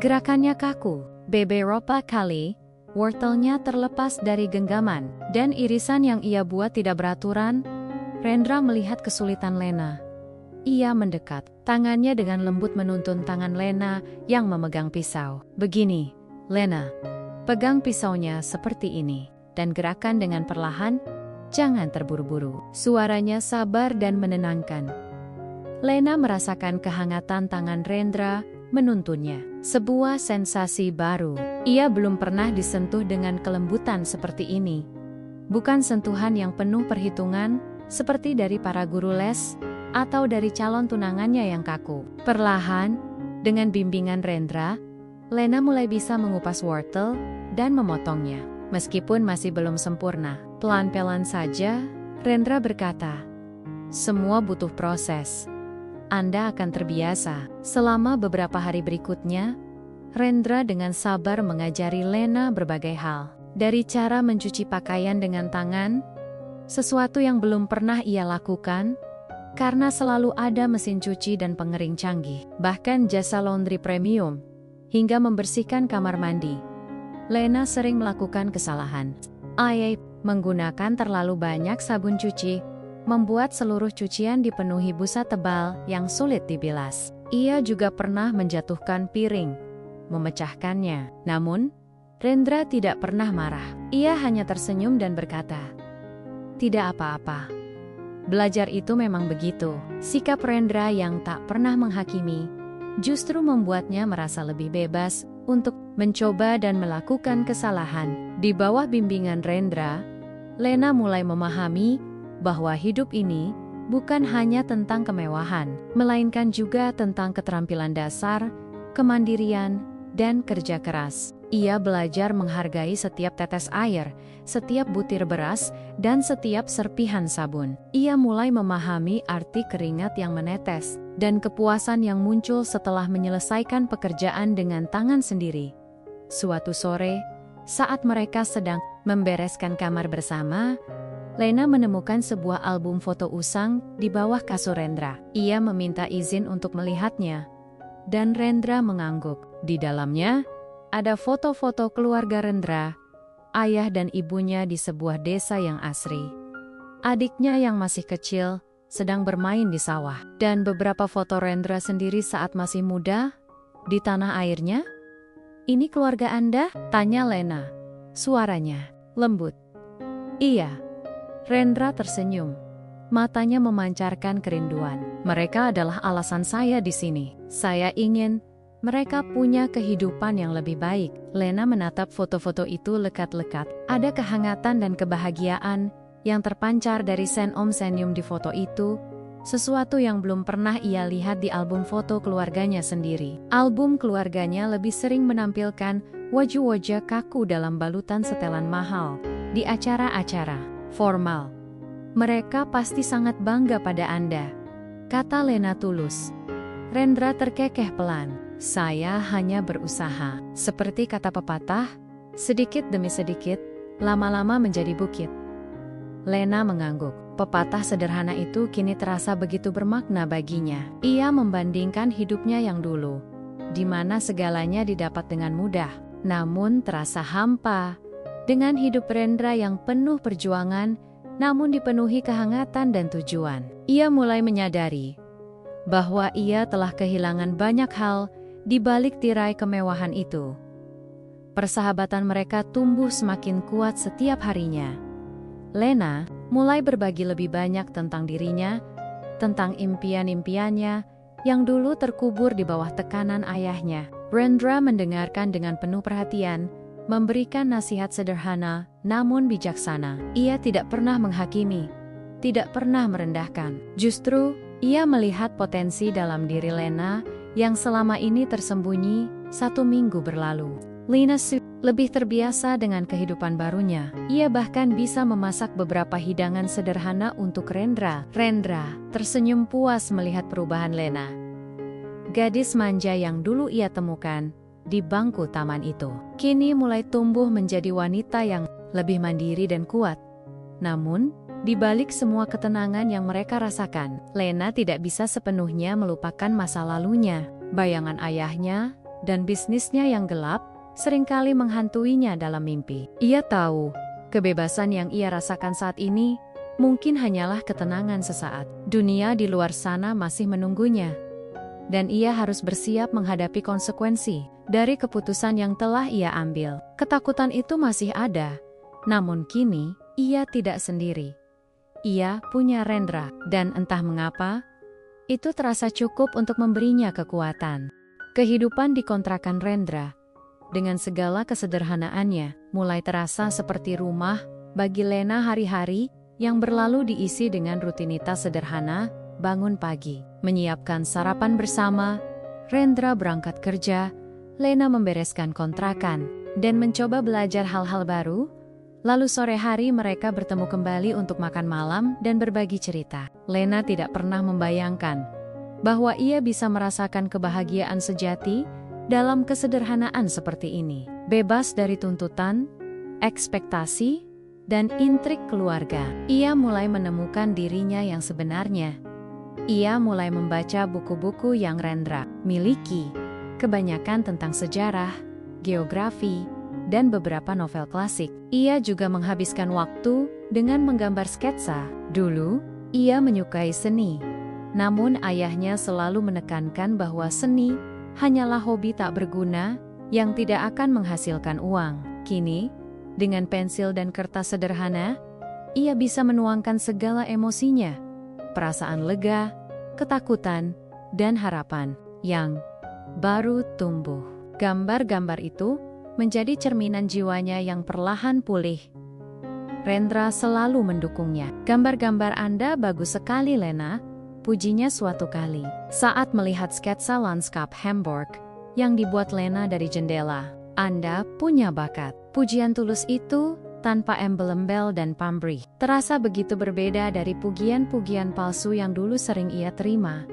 Gerakannya kaku. Beberapa kali, wortelnya terlepas dari genggaman, dan irisan yang ia buat tidak beraturan. Rendra melihat kesulitan Lena. Ia mendekat, tangannya dengan lembut menuntun tangan Lena yang memegang pisau. "Begini, Lena, pegang pisaunya seperti ini, dan gerakan dengan perlahan, jangan terburu-buru." Suaranya sabar dan menenangkan. Lena merasakan kehangatan tangan Rendra menuntunnya. Sebuah sensasi baru. Ia belum pernah disentuh dengan kelembutan seperti ini. Bukan sentuhan yang penuh perhitungan, seperti dari para guru les, atau dari calon tunangannya yang kaku. Perlahan, dengan bimbingan Rendra, Lena mulai bisa mengupas wortel dan memotongnya. Meskipun masih belum sempurna, pelan-pelan saja, Rendra berkata, "Semua butuh proses. Anda akan terbiasa." Selama beberapa hari berikutnya, Rendra dengan sabar mengajari Lena berbagai hal. Dari cara mencuci pakaian dengan tangan, sesuatu yang belum pernah ia lakukan, karena selalu ada mesin cuci dan pengering canggih. Bahkan jasa laundry premium, hingga membersihkan kamar mandi. Lena sering melakukan kesalahan. Ia menggunakan terlalu banyak sabun cuci, membuat seluruh cucian dipenuhi busa tebal yang sulit dibilas. Ia juga pernah menjatuhkan piring, memecahkannya. Namun, Rendra tidak pernah marah. Ia hanya tersenyum dan berkata, tidak apa-apa. Belajar itu memang begitu. Sikap Rendra yang tak pernah menghakimi, justru membuatnya merasa lebih bebas untuk mencoba dan melakukan kesalahan. Di bawah bimbingan Rendra, Lena mulai memahami bahwa hidup ini bukan hanya tentang kemewahan, melainkan juga tentang keterampilan dasar, kemandirian, dan kerja keras. Ia belajar menghargai setiap tetes air, setiap butir beras, dan setiap serpihan sabun. Ia mulai memahami arti keringat yang menetes, dan kepuasan yang muncul setelah menyelesaikan pekerjaan dengan tangan sendiri. Suatu sore, saat mereka sedang membereskan kamar bersama, Lena menemukan sebuah album foto usang di bawah kasur Rendra. Ia meminta izin untuk melihatnya, dan Rendra mengangguk. Di dalamnya, ada foto-foto keluarga Rendra, ayah dan ibunya di sebuah desa yang asri. Adiknya yang masih kecil sedang bermain di sawah, dan beberapa foto Rendra sendiri saat masih muda di tanah airnya. "Ini keluarga Anda?" tanya Lena. Suaranya lembut. "Iya." Rendra tersenyum. Matanya memancarkan kerinduan. "Mereka adalah alasan saya di sini. Saya ingin mereka punya kehidupan yang lebih baik." Lena menatap foto-foto itu lekat-lekat. Ada kehangatan dan kebahagiaan yang terpancar dari senyum di foto itu, sesuatu yang belum pernah ia lihat di album foto keluarganya sendiri. Album keluarganya lebih sering menampilkan wajah-wajah kaku dalam balutan setelan mahal di acara-acara formal. "Mereka pasti sangat bangga pada Anda," kata Lena tulus. Rendra terkekeh pelan. "Saya hanya berusaha." Seperti kata pepatah, sedikit demi sedikit, lama-lama menjadi bukit. Lena mengangguk. Pepatah sederhana itu kini terasa begitu bermakna baginya. Ia membandingkan hidupnya yang dulu, di mana segalanya didapat dengan mudah, namun terasa hampa, dengan hidup Rendra yang penuh perjuangan, namun dipenuhi kehangatan dan tujuan. Ia mulai menyadari bahwa ia telah kehilangan banyak hal di balik tirai kemewahan itu. Persahabatan mereka tumbuh semakin kuat setiap harinya. Lena mulai berbagi lebih banyak tentang dirinya, tentang impian-impiannya yang dulu terkubur di bawah tekanan ayahnya. Rendra mendengarkan dengan penuh perhatian, memberikan nasihat sederhana namun bijaksana. Ia tidak pernah menghakimi, tidak pernah merendahkan. Justru, ia melihat potensi dalam diri Lena yang selama ini tersembunyi. 1 minggu berlalu, Lena lebih terbiasa dengan kehidupan barunya. Ia bahkan bisa memasak beberapa hidangan sederhana untuk Rendra. Rendra tersenyum puas melihat perubahan Lena, gadis manja yang dulu ia temukan di bangku taman itu. Kini mulai tumbuh menjadi wanita yang lebih mandiri dan kuat. Namun, di balik semua ketenangan yang mereka rasakan, Lena tidak bisa sepenuhnya melupakan masa lalunya. Bayangan ayahnya dan bisnisnya yang gelap seringkali menghantuinya dalam mimpi. Ia tahu, kebebasan yang ia rasakan saat ini mungkin hanyalah ketenangan sesaat. Dunia di luar sana masih menunggunya, dan ia harus bersiap menghadapi konsekuensi dari keputusan yang telah ia ambil. Ketakutan itu masih ada, namun kini ia tidak sendiri. Ia punya Rendra, dan entah mengapa, itu terasa cukup untuk memberinya kekuatan. Kehidupan di kontrakan Rendra, dengan segala kesederhanaannya, mulai terasa seperti rumah bagi Lena. Hari-hari yang berlalu diisi dengan rutinitas sederhana: bangun pagi, menyiapkan sarapan bersama, Rendra berangkat kerja, Lena membereskan kontrakan, dan mencoba belajar hal-hal baru. Lalu sore hari mereka bertemu kembali untuk makan malam dan berbagi cerita. Lena tidak pernah membayangkan bahwa ia bisa merasakan kebahagiaan sejati dalam kesederhanaan seperti ini, bebas dari tuntutan, ekspektasi, dan intrik keluarga. Ia mulai menemukan dirinya yang sebenarnya. Ia mulai membaca buku-buku yang Rendra miliki, kebanyakan tentang sejarah, geografi, dan beberapa novel klasik. Ia juga menghabiskan waktu dengan menggambar sketsa. Dulu, ia menyukai seni, namun ayahnya selalu menekankan bahwa seni hanyalah hobi tak berguna yang tidak akan menghasilkan uang. Kini, dengan pensil dan kertas sederhana, ia bisa menuangkan segala emosinya, perasaan lega, ketakutan, dan harapan yang baru tumbuh. Gambar-gambar itu menjadi cerminan jiwanya yang perlahan pulih. Rendra selalu mendukungnya. "Gambar-gambar Anda bagus sekali, Lena," pujinya suatu kali saat melihat sketsa lanskap Hamburg yang dibuat Lena dari jendela. "Anda punya bakat." Pujian tulus itu tanpa embel-embel dan pamrih terasa begitu berbeda dari pujian-pujian palsu yang dulu sering ia terima.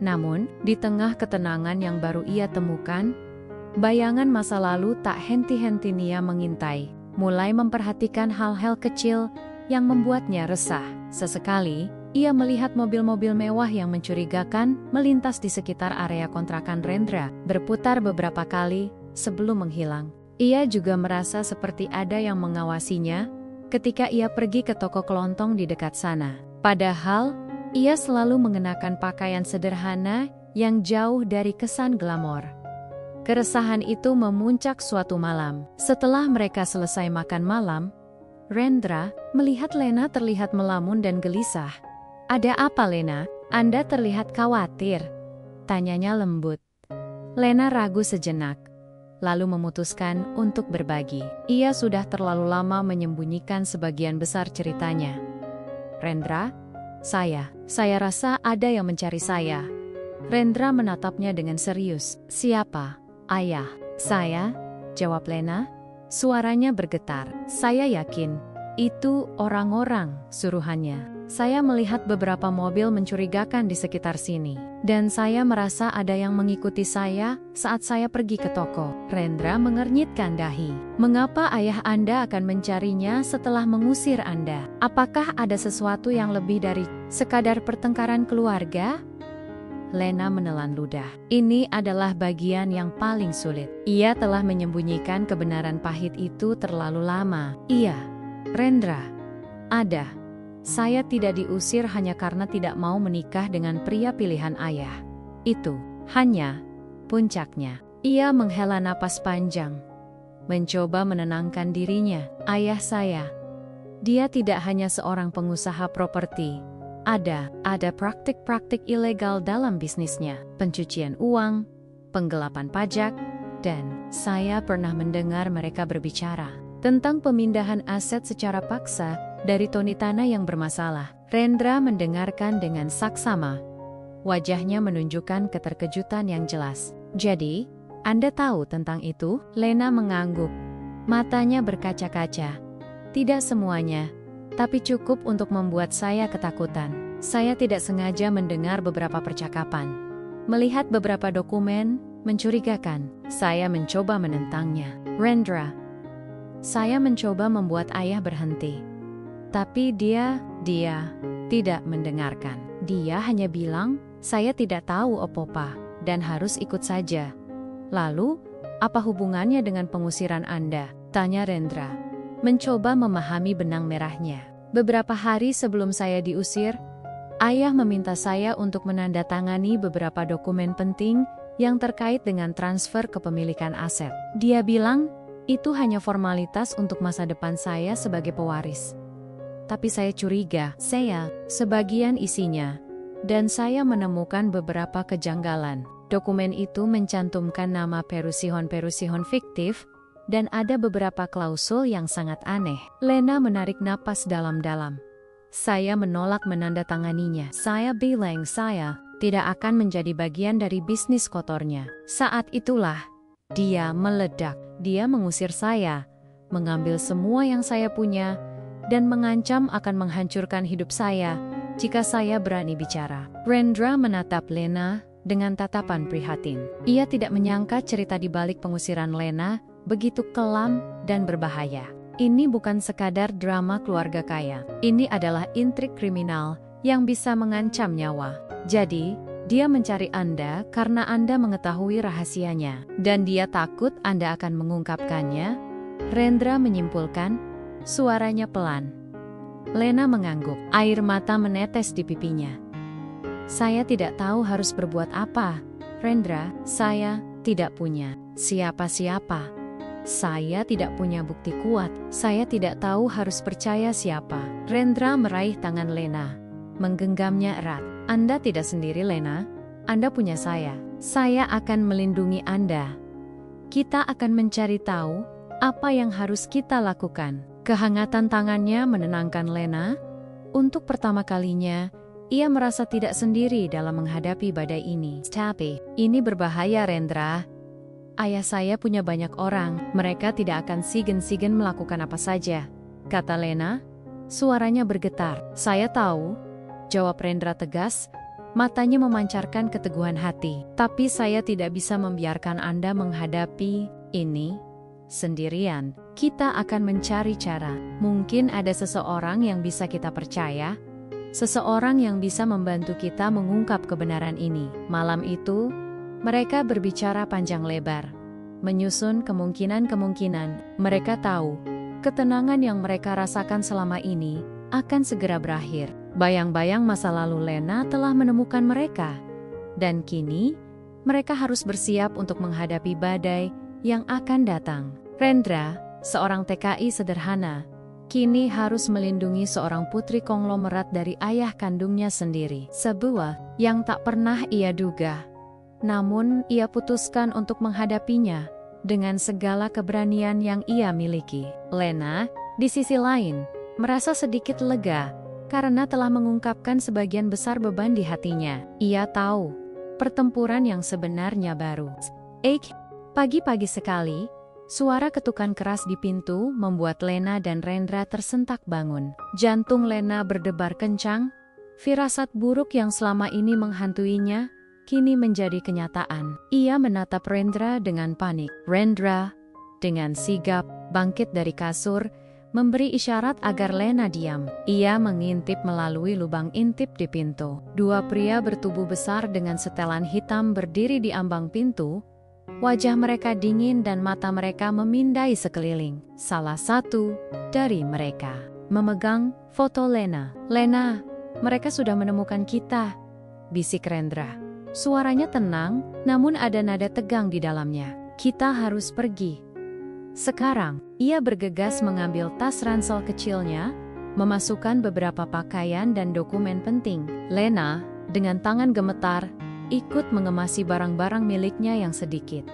Namun, di tengah ketenangan yang baru ia temukan, bayangan masa lalu tak henti-henti ia mengintai, mulai memperhatikan hal-hal kecil yang membuatnya resah. Sesekali, ia melihat mobil-mobil mewah yang mencurigakan melintas di sekitar area kontrakan Rendra, berputar beberapa kali sebelum menghilang. Ia juga merasa seperti ada yang mengawasinya ketika ia pergi ke toko kelontong di dekat sana. Padahal, ia selalu mengenakan pakaian sederhana yang jauh dari kesan glamor. Keresahan itu memuncak suatu malam. Setelah mereka selesai makan malam, Rendra melihat Lena terlihat melamun dan gelisah. "Ada apa, Lena? Anda terlihat khawatir," tanyanya lembut. Lena ragu sejenak, lalu memutuskan untuk berbagi. Ia sudah terlalu lama menyembunyikan sebagian besar ceritanya. "Rendra, saya rasa ada yang mencari saya." Rendra menatapnya dengan serius. "Siapa?" "Ayah." "Saya?" jawab Lena. Suaranya bergetar. "Saya yakin itu orang-orang suruhannya. Saya melihat beberapa mobil mencurigakan di sekitar sini. Dan saya merasa ada yang mengikuti saya saat saya pergi ke toko." Rendra mengernyitkan dahi. "Mengapa ayah Anda akan mencarinya setelah mengusir Anda? Apakah ada sesuatu yang lebih dari sekadar pertengkaran keluarga?" Lena menelan ludah. Ini adalah bagian yang paling sulit. Ia telah menyembunyikan kebenaran pahit itu terlalu lama. "Iya, Rendra, ada. Saya tidak diusir hanya karena tidak mau menikah dengan pria pilihan ayah. Itu hanya puncaknya." Ia menghela napas panjang, mencoba menenangkan dirinya. "Ayah saya, dia tidak hanya seorang pengusaha properti. Ada praktik-praktik ilegal dalam bisnisnya, pencucian uang, penggelapan pajak, dan saya pernah mendengar mereka berbicara tentang pemindahan aset secara paksa dari toni tanah yang bermasalah." Rendra mendengarkan dengan saksama. Wajahnya menunjukkan keterkejutan yang jelas. "Jadi, Anda tahu tentang itu?" Lena mengangguk. Matanya berkaca-kaca. "Tidak semuanya, tapi cukup untuk membuat saya ketakutan. Saya tidak sengaja mendengar beberapa percakapan, melihat beberapa dokumen mencurigakan. Saya mencoba menentangnya." "Rendra, saya mencoba membuat ayah berhenti. Tapi dia tidak mendengarkan. Dia hanya bilang, saya tidak tahu apa-apa dan harus ikut saja." "Lalu, apa hubungannya dengan pengusiran Anda?" tanya Rendra, mencoba memahami benang merahnya. "Beberapa hari sebelum saya diusir, ayah meminta saya untuk menandatangani beberapa dokumen penting yang terkait dengan transfer kepemilikan aset. Dia bilang, itu hanya formalitas untuk masa depan saya sebagai pewaris. Tapi saya curiga, sebagian isinya, dan saya menemukan beberapa kejanggalan. Dokumen itu mencantumkan nama perusahaan-perusahaan fiktif, dan ada beberapa klausul yang sangat aneh." Lena menarik napas dalam-dalam. "Saya menolak menandatanganinya. Saya bilang saya tidak akan menjadi bagian dari bisnis kotornya." Saat itulah, dia meledak. Dia mengusir saya, mengambil semua yang saya punya, dan mengancam akan menghancurkan hidup saya jika saya berani bicara. Rendra menatap Lena dengan tatapan prihatin. Ia tidak menyangka cerita di balik pengusiran Lena begitu kelam dan berbahaya. Ini bukan sekadar drama keluarga kaya. Ini adalah intrik kriminal yang bisa mengancam nyawa. Jadi, dia mencari Anda karena Anda mengetahui rahasianya, dan dia takut Anda akan mengungkapkannya. Rendra menyimpulkan, suaranya pelan. Lena mengangguk, air mata menetes di pipinya. "Saya tidak tahu harus berbuat apa, Rendra. Saya tidak punya siapa-siapa. Saya tidak punya bukti kuat. Saya tidak tahu harus percaya siapa. Rendra meraih tangan Lena, menggenggamnya erat. Anda tidak sendiri, Lena. Anda punya saya. Saya akan melindungi Anda. Kita akan mencari tahu apa yang harus kita lakukan. Kehangatan tangannya menenangkan Lena. Untuk pertama kalinya, ia merasa tidak sendiri dalam menghadapi badai ini. Tapi, ini berbahaya, Rendra. Ayah saya punya banyak orang, mereka tidak akan segan-segan melakukan apa saja, kata Lena. Suaranya bergetar. Saya tahu, jawab Rendra tegas, matanya memancarkan keteguhan hati. Tapi saya tidak bisa membiarkan Anda menghadapi ini sendirian. Kita akan mencari cara. Mungkin ada seseorang yang bisa kita percaya, seseorang yang bisa membantu kita mengungkap kebenaran ini. Malam itu, mereka berbicara panjang lebar, menyusun kemungkinan-kemungkinan. Mereka tahu, ketenangan yang mereka rasakan selama ini akan segera berakhir. Bayang-bayang masa lalu Lena telah menemukan mereka. Dan kini, mereka harus bersiap untuk menghadapi badai yang akan datang. Rendra, seorang TKI sederhana, kini harus melindungi seorang putri konglomerat dari ayah kandungnya sendiri. Sebuah yang tak pernah ia duga. Namun, ia putuskan untuk menghadapinya dengan segala keberanian yang ia miliki. Lena, di sisi lain, merasa sedikit lega karena telah mengungkapkan sebagian besar beban di hatinya. Ia tahu, pertempuran yang sebenarnya baru. Pagi-pagi sekali, suara ketukan keras di pintu membuat Lena dan Rendra tersentak bangun. Jantung Lena berdebar kencang, firasat buruk yang selama ini menghantuinya kini menjadi kenyataan. Ia menatap Rendra dengan panik. Rendra, dengan sigap, bangkit dari kasur, memberi isyarat agar Lena diam. Ia mengintip melalui lubang intip di pintu. Dua pria bertubuh besar dengan setelan hitam berdiri di ambang pintu. Wajah mereka dingin dan mata mereka memindai sekeliling. Salah satu dari mereka memegang foto Lena. Lena, mereka sudah menemukan kita, bisik Rendra. Suaranya tenang, namun ada nada tegang di dalamnya. Kita harus pergi sekarang. Ia bergegas mengambil tas ransel kecilnya, memasukkan beberapa pakaian dan dokumen penting. Lena, dengan tangan gemetar, ikut mengemasi barang-barang miliknya yang sedikit.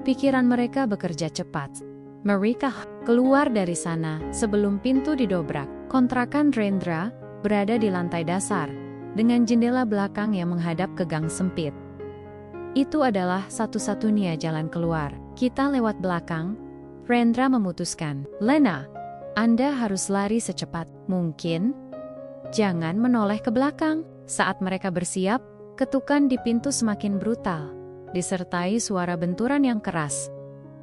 Pikiran mereka bekerja cepat. Mereka keluar dari sana sebelum pintu didobrak. Kontrakan Rendra berada di lantai dasar, dengan jendela belakang yang menghadap ke gang sempit. Itu adalah satu-satunya jalan keluar. Kita lewat belakang, Rendra memutuskan. Lena, Anda harus lari secepat mungkin. Jangan menoleh ke belakang. Saat mereka bersiap, ketukan di pintu semakin brutal, disertai suara benturan yang keras.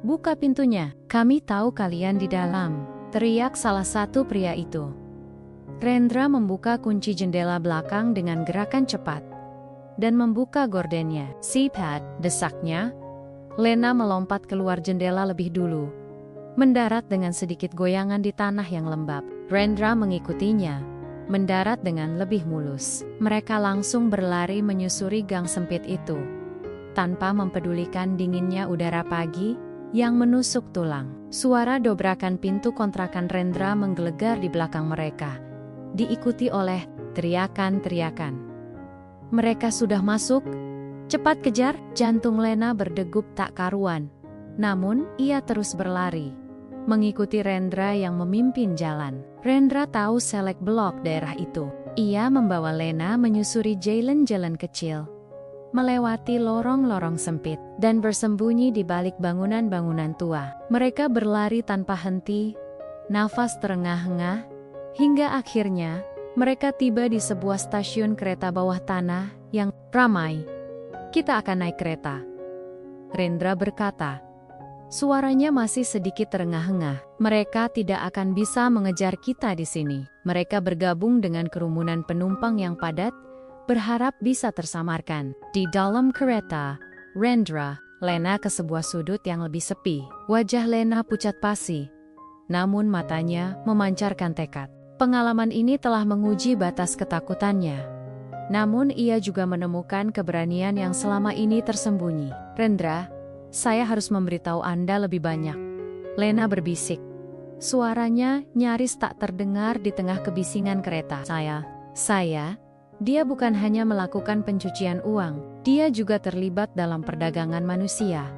Buka pintunya, kami tahu kalian di dalam, teriak salah satu pria itu. Rendra membuka kunci jendela belakang dengan gerakan cepat dan membuka gordennya. Sipat, desaknya. Lena melompat keluar jendela lebih dulu, mendarat dengan sedikit goyangan di tanah yang lembab. Rendra mengikutinya, mendarat dengan lebih mulus. Mereka langsung berlari menyusuri gang sempit itu, tanpa mempedulikan dinginnya udara pagi yang menusuk tulang. Suara dobrakan pintu kontrakan Rendra menggelegar di belakang mereka, diikuti oleh teriakan-teriakan. Mereka sudah masuk, cepat kejar. Jantung Lena berdegup tak karuan. Namun, ia terus berlari, mengikuti Rendra yang memimpin jalan. Rendra tahu selek blok daerah itu. Ia membawa Lena menyusuri jalan-jalan kecil, melewati lorong-lorong sempit, dan bersembunyi di balik bangunan-bangunan tua. Mereka berlari tanpa henti, nafas terengah-engah, hingga akhirnya, mereka tiba di sebuah stasiun kereta bawah tanah yang ramai. Kita akan naik kereta, Rendra berkata. Suaranya masih sedikit terengah-engah. Mereka tidak akan bisa mengejar kita di sini. Mereka bergabung dengan kerumunan penumpang yang padat, berharap bisa tersamarkan. Di dalam kereta, Rendra, Lena ke sebuah sudut yang lebih sepi. Wajah Lena pucat pasi, namun matanya memancarkan tekad. Pengalaman ini telah menguji batas ketakutannya. Namun ia juga menemukan keberanian yang selama ini tersembunyi. Rendra, saya harus memberitahu Anda lebih banyak. Lena berbisik. Suaranya nyaris tak terdengar di tengah kebisingan kereta. Dia bukan hanya melakukan pencucian uang, dia juga terlibat dalam perdagangan manusia.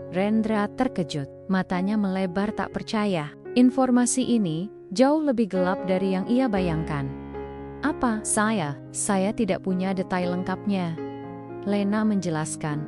Rendra terkejut, matanya melebar tak percaya. Informasi ini jauh lebih gelap dari yang ia bayangkan. Apa? Saya tidak punya detail lengkapnya. Lena menjelaskan.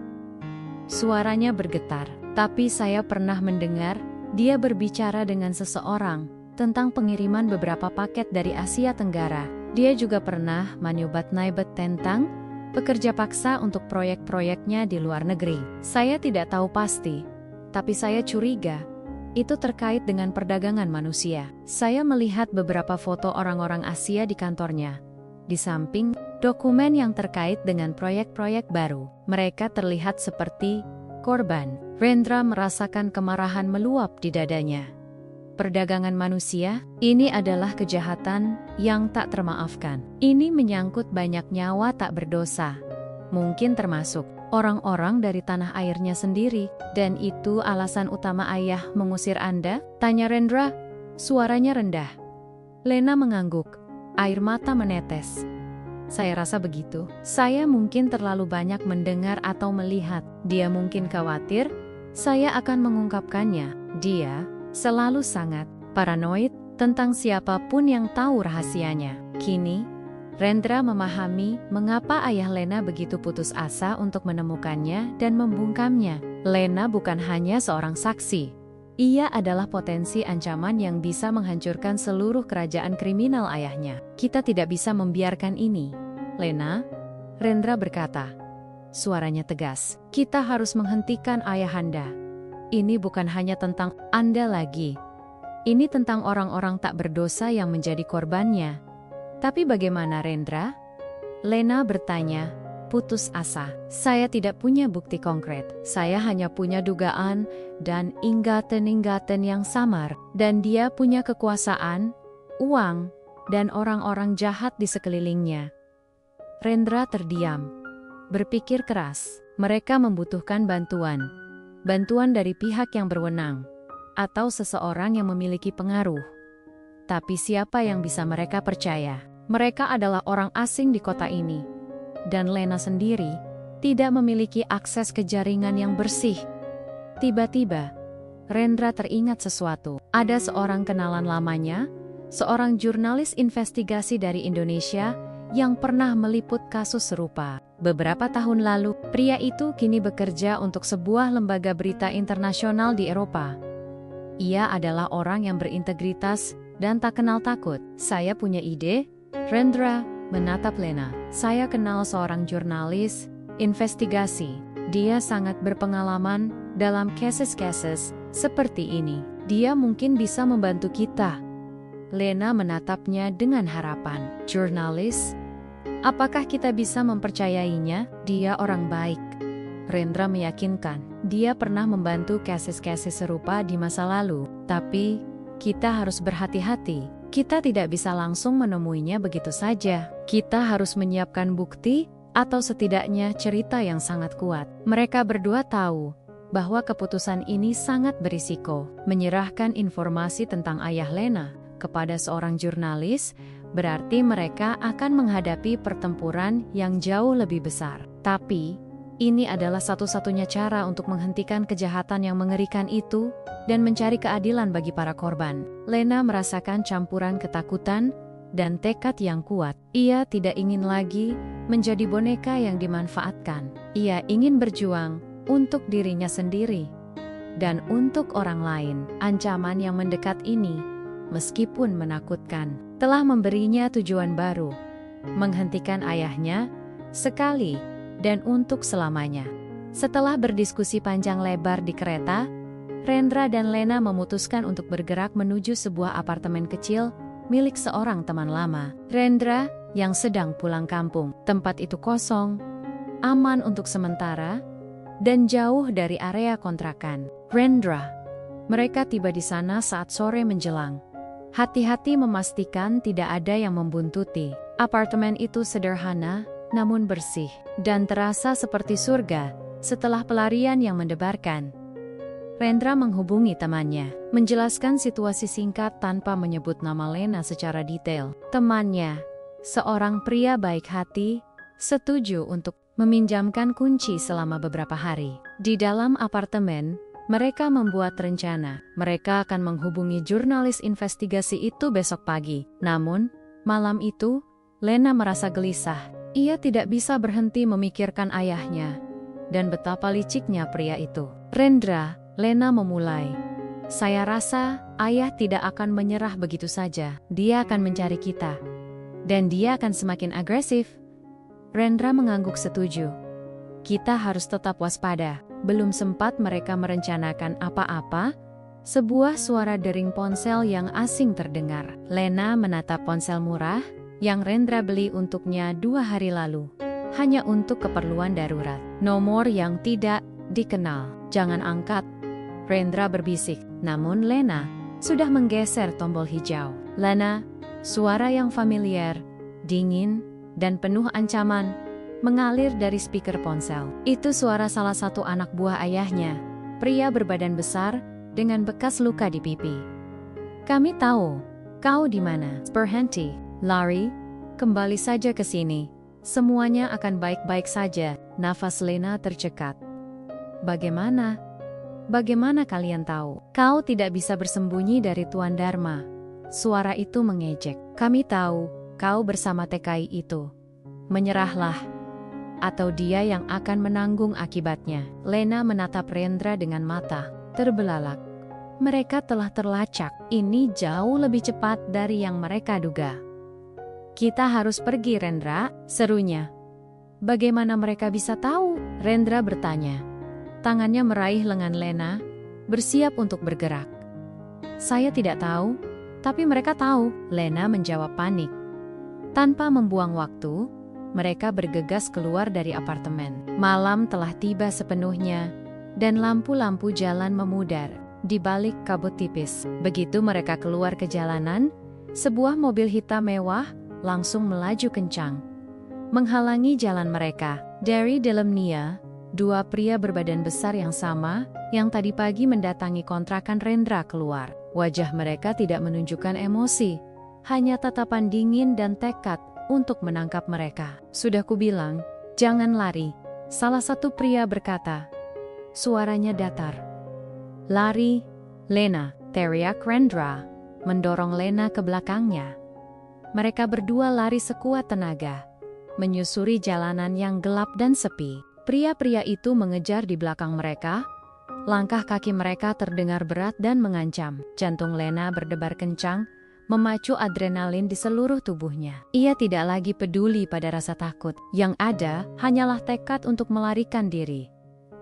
Suaranya bergetar, tapi saya pernah mendengar dia berbicara dengan seseorang tentang pengiriman beberapa paket dari Asia Tenggara. Dia juga pernah menyebut tentang pekerja paksa untuk proyek-proyeknya di luar negeri. Saya tidak tahu pasti, tapi saya curiga itu terkait dengan perdagangan manusia. Saya melihat beberapa foto orang-orang Asia di kantornya. Di samping dokumen yang terkait dengan proyek-proyek baru, mereka terlihat seperti korban. Rendra merasakan kemarahan meluap di dadanya. Perdagangan manusia, ini adalah kejahatan yang tak termaafkan. Ini menyangkut banyak nyawa tak berdosa. Mungkin termasuk orang-orang dari tanah airnya sendiri. Dan itu alasan utama ayah mengusir Anda? Tanya Rendra, suaranya rendah. Lena mengangguk, air mata menetes. Saya rasa begitu. Saya mungkin terlalu banyak mendengar atau melihat. Dia mungkin khawatir saya akan mengungkapkannya. Dia selalu sangat paranoid tentang siapapun yang tahu rahasianya. Kini, Rendra memahami mengapa ayah Lena begitu putus asa untuk menemukannya dan membungkamnya. Lena bukan hanya seorang saksi. Ia adalah potensi ancaman yang bisa menghancurkan seluruh kerajaan kriminal ayahnya. Kita tidak bisa membiarkan ini. Lena, Rendra berkata. Suaranya tegas. Kita harus menghentikan ayahanda. Ini bukan hanya tentang Anda lagi. Ini tentang orang-orang tak berdosa yang menjadi korbannya. Tapi bagaimana Rendra? Lena bertanya, putus asa. Saya tidak punya bukti konkret. Saya hanya punya dugaan dan ingatan-ingatan yang samar. Dan dia punya kekuasaan, uang, dan orang-orang jahat di sekelilingnya. Rendra terdiam. Berpikir keras, mereka membutuhkan bantuan. Bantuan dari pihak yang berwenang. Atau seseorang yang memiliki pengaruh. Tapi siapa yang bisa mereka percaya? Mereka adalah orang asing di kota ini. Dan Lena sendiri tidak memiliki akses ke jaringan yang bersih. Tiba-tiba, Rendra teringat sesuatu. Ada seorang kenalan lamanya, seorang jurnalis investigasi dari Indonesia yang pernah meliput kasus serupa. Beberapa tahun lalu, pria itu kini bekerja untuk sebuah lembaga berita internasional di Eropa. Ia adalah orang yang berintegritas dan tak kenal takut. Saya punya ide. Rendra menatap Lena. Saya kenal seorang jurnalis investigasi. Dia sangat berpengalaman dalam kasus-kasus seperti ini. Dia mungkin bisa membantu kita. Lena menatapnya dengan harapan. Jurnalis? Apakah kita bisa mempercayainya? Dia orang baik. Rendra meyakinkan. Dia pernah membantu kasus-kasus serupa di masa lalu. Tapi, kita harus berhati-hati. Kita tidak bisa langsung menemuinya begitu saja. Kita harus menyiapkan bukti, atau setidaknya cerita yang sangat kuat. Mereka berdua tahu bahwa keputusan ini sangat berisiko. Menyerahkan informasi tentang ayah Lena kepada seorang jurnalis, berarti mereka akan menghadapi pertempuran yang jauh lebih besar. Tapi, ini adalah satu-satunya cara untuk menghentikan kejahatan yang mengerikan itu dan mencari keadilan bagi para korban. Lena merasakan campuran ketakutan dan tekad yang kuat. Ia tidak ingin lagi menjadi boneka yang dimanfaatkan. Ia ingin berjuang untuk dirinya sendiri dan untuk orang lain. Ancaman yang mendekat ini, meskipun menakutkan, telah memberinya tujuan baru, menghentikan ayahnya, sekali, dan untuk selamanya. Setelah berdiskusi panjang lebar di kereta, Rendra dan Lena memutuskan untuk bergerak menuju sebuah apartemen kecil, milik seorang teman lama. Rendra, yang sedang pulang kampung. Tempat itu kosong, aman untuk sementara, dan jauh dari area kontrakan. Rendra. Mereka tiba di sana saat sore menjelang. Hati-hati memastikan tidak ada yang membuntuti. Apartemen itu sederhana, namun bersih, dan terasa seperti surga setelah pelarian yang mendebarkan. Rendra menghubungi temannya, menjelaskan situasi singkat tanpa menyebut nama Lena secara detail. Temannya, seorang pria baik hati, setuju untuk meminjamkan kunci selama beberapa hari. Di dalam apartemen, mereka membuat rencana. Mereka akan menghubungi jurnalis investigasi itu besok pagi. Namun, malam itu, Lena merasa gelisah. Ia tidak bisa berhenti memikirkan ayahnya dan betapa liciknya pria itu. Rendra, Lena memulai. Saya rasa ayah tidak akan menyerah begitu saja. Dia akan mencari kita. Dan dia akan semakin agresif. Rendra mengangguk setuju. Kita harus tetap waspada. Belum sempat mereka merencanakan apa-apa, sebuah suara dering ponsel yang asing terdengar. Lena menatap ponsel murah yang Rendra beli untuknya 2 hari lalu. Hanya untuk keperluan darurat. Nomor yang tidak dikenal. Jangan angkat. Rendra berbisik, namun Lena sudah menggeser tombol hijau. Lena, suara yang familiar, dingin, dan penuh ancaman, mengalir dari speaker ponsel. Itu suara salah satu anak buah ayahnya, pria berbadan besar, dengan bekas luka di pipi. Kami tahu, kau di mana? Sperhenti, Larry, kembali saja ke sini. Semuanya akan baik-baik saja. Nafas Lena tercekat. Bagaimana kalian tahu? Kau tidak bisa bersembunyi dari Tuan Dharma. Suara itu mengejek. Kami tahu, kau bersama TKI itu. Menyerahlah. Atau dia yang akan menanggung akibatnya. Lena menatap Rendra dengan mata terbelalak. Mereka telah terlacak. Ini jauh lebih cepat dari yang mereka duga. Kita harus pergi, Rendra, serunya. Bagaimana mereka bisa tahu? Rendra bertanya. Tangannya meraih lengan Lena, bersiap untuk bergerak. Saya tidak tahu, tapi mereka tahu, Lena menjawab panik. Tanpa membuang waktu, mereka bergegas keluar dari apartemen. Malam telah tiba sepenuhnya, dan lampu-lampu jalan memudar di balik kabut tipis. Begitu mereka keluar ke jalanan, sebuah mobil hitam mewah langsung melaju kencang, menghalangi jalan mereka. Dari dalamnya, 2 pria berbadan besar yang sama, yang tadi pagi mendatangi kontrakan Rendra keluar. Wajah mereka tidak menunjukkan emosi, hanya tatapan dingin dan tekad untuk menangkap mereka. Sudah kubilang, jangan lari, salah satu pria berkata. Suaranya datar. Lari, Lena, teriak Rendra, mendorong Lena ke belakangnya. Mereka berdua lari sekuat tenaga, menyusuri jalanan yang gelap dan sepi. Pria-pria itu mengejar di belakang mereka. Langkah kaki mereka terdengar berat dan mengancam. Jantung Lena berdebar kencang, memacu adrenalin di seluruh tubuhnya. Ia tidak lagi peduli pada rasa takut. Yang ada hanyalah tekad untuk melarikan diri.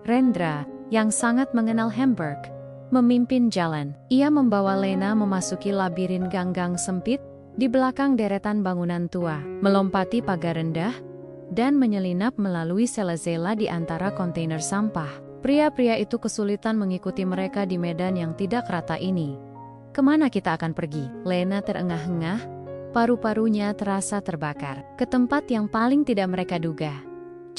Rendra, yang sangat mengenal Hamburg, memimpin jalan. Ia membawa Lena memasuki labirin gang-gang sempit di belakang deretan bangunan tua, melompati pagar rendah, dan menyelinap melalui sela-sela di antara kontainer sampah. Pria-pria itu kesulitan mengikuti mereka di medan yang tidak rata ini. Kemana kita akan pergi? Lena terengah-engah, paru-parunya terasa terbakar. Ke tempat yang paling tidak mereka duga.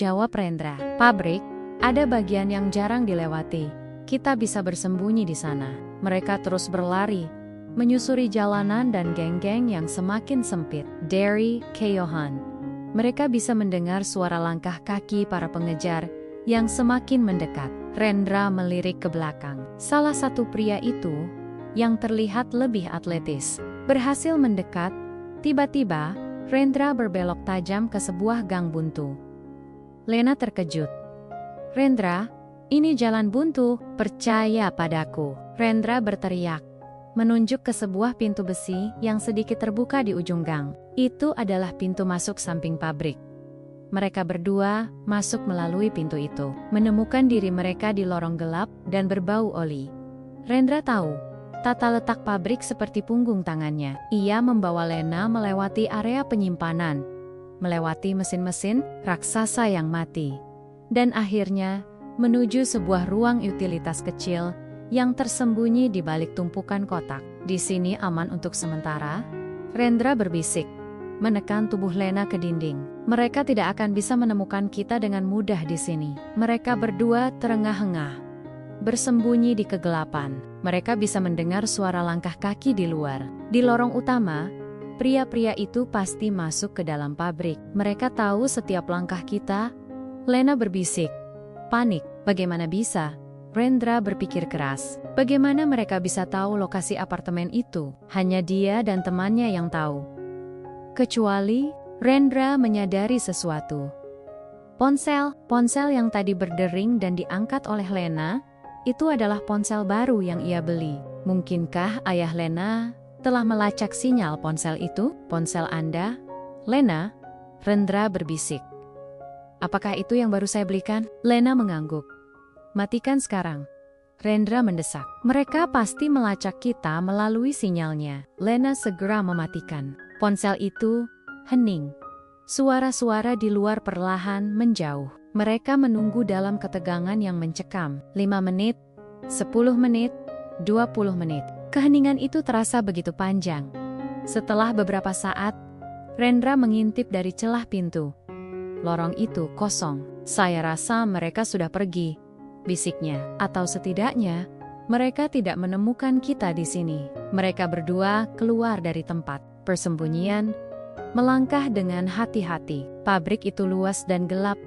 Jawab Rendra. Pabrik, ada bagian yang jarang dilewati. Kita bisa bersembunyi di sana. Mereka terus berlari, menyusuri jalanan dan geng-geng yang semakin sempit. Dari Keohan. Mereka bisa mendengar suara langkah kaki para pengejar yang semakin mendekat. Rendra melirik ke belakang. Salah satu pria itu, yang terlihat lebih atletis, berhasil mendekat. Tiba-tiba, Rendra berbelok tajam ke sebuah gang buntu. Lena terkejut. Rendra, ini jalan buntu, percaya padaku. Rendra berteriak, menunjuk ke sebuah pintu besi yang sedikit terbuka di ujung gang. Itu adalah pintu masuk samping pabrik. Mereka berdua masuk melalui pintu itu, menemukan diri mereka di lorong gelap dan berbau oli. Rendra tahu, tata letak pabrik seperti punggung tangannya. Ia membawa Lena melewati area penyimpanan, melewati mesin-mesin raksasa yang mati, dan akhirnya menuju sebuah ruang utilitas kecil yang tersembunyi di balik tumpukan kotak. Di sini aman untuk sementara, Rendra berbisik, menekan tubuh Lena ke dinding. Mereka tidak akan bisa menemukan kita dengan mudah di sini. Mereka berdua terengah-engah, bersembunyi di kegelapan. Mereka bisa mendengar suara langkah kaki di luar. Di lorong utama, pria-pria itu pasti masuk ke dalam pabrik. Mereka tahu setiap langkah kita. Lena berbisik. Panik. Bagaimana bisa? Rendra berpikir keras. Bagaimana mereka bisa tahu lokasi apartemen itu? Hanya dia dan temannya yang tahu. Kecuali, Rendra menyadari sesuatu. Ponsel yang tadi berdering dan diangkat oleh Lena, itu adalah ponsel baru yang ia beli. Mungkinkah ayah Lena telah melacak sinyal ponsel itu? Ponsel Anda? Lena? Rendra berbisik. Apakah itu yang baru saya belikan? Lena mengangguk. Matikan sekarang. Rendra mendesak. Mereka pasti melacak kita melalui sinyalnya. Lena segera mematikan. Ponsel itu hening. Suara-suara di luar perlahan menjauh. Mereka menunggu dalam ketegangan yang mencekam. 5 menit, 10 menit, 20 menit. Keheningan itu terasa begitu panjang. Setelah beberapa saat, Rendra mengintip dari celah pintu. Lorong itu kosong. Saya rasa mereka sudah pergi, bisiknya. Atau setidaknya, mereka tidak menemukan kita di sini. Mereka berdua keluar dari tempat persembunyian, melangkah dengan hati-hati. Pabrik itu luas dan gelap,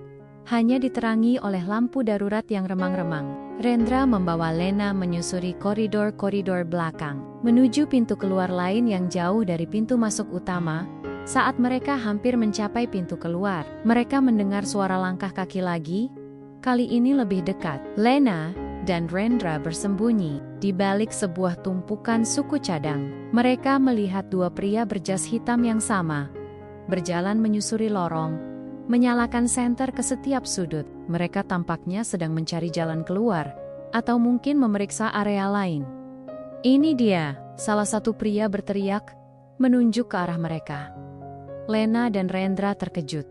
hanya diterangi oleh lampu darurat yang remang-remang. Rendra membawa Lena menyusuri koridor-koridor belakang, menuju pintu keluar lain yang jauh dari pintu masuk utama. Saat mereka hampir mencapai pintu keluar, mereka mendengar suara langkah kaki lagi, kali ini lebih dekat. Lena dan Rendra bersembunyi di balik sebuah tumpukan suku cadang. Mereka melihat dua pria berjas hitam yang sama, berjalan menyusuri lorong, menyalakan senter ke setiap sudut. Mereka tampaknya sedang mencari jalan keluar, atau mungkin memeriksa area lain. Ini dia, salah satu pria berteriak, menunjuk ke arah mereka. Lena dan Rendra terkejut.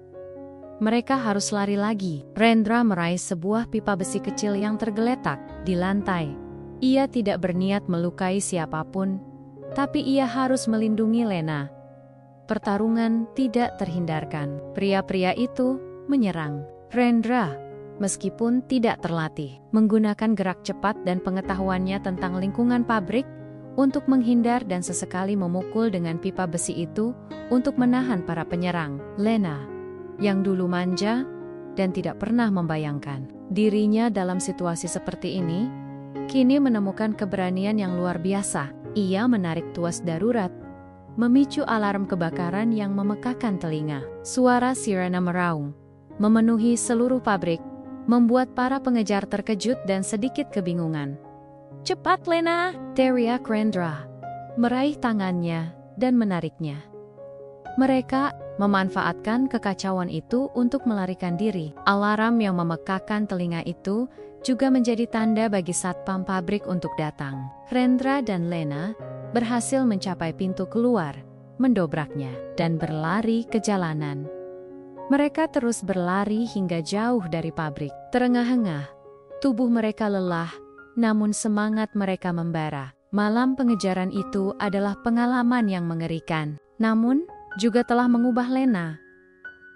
Mereka harus lari lagi. Rendra meraih sebuah pipa besi kecil yang tergeletak di lantai. Ia tidak berniat melukai siapapun, tapi ia harus melindungi Lena. Pertarungan tidak terhindarkan. Pria-pria itu menyerang. Rendra, meskipun tidak terlatih, menggunakan gerak cepat dan pengetahuannya tentang lingkungan pabrik untuk menghindar dan sesekali memukul dengan pipa besi itu untuk menahan para penyerang. Lena, yang dulu manja dan tidak pernah membayangkan dirinya dalam situasi seperti ini, kini menemukan keberanian yang luar biasa. Ia menarik tuas darurat, memicu alarm kebakaran yang memekakan telinga. Suara sirena meraung, memenuhi seluruh pabrik, membuat para pengejar terkejut dan sedikit kebingungan. "Cepat, Lena!" teriak Rendra, meraih tangannya dan menariknya. Mereka memanfaatkan kekacauan itu untuk melarikan diri. Alarm yang memekakan telinga itu juga menjadi tanda bagi satpam pabrik untuk datang. Rendra dan Lena berhasil mencapai pintu keluar, mendobraknya, dan berlari ke jalanan. Mereka terus berlari hingga jauh dari pabrik. Terengah-engah, tubuh mereka lelah, namun semangat mereka membara. Malam pengejaran itu adalah pengalaman yang mengerikan, namun juga telah mengubah Lena.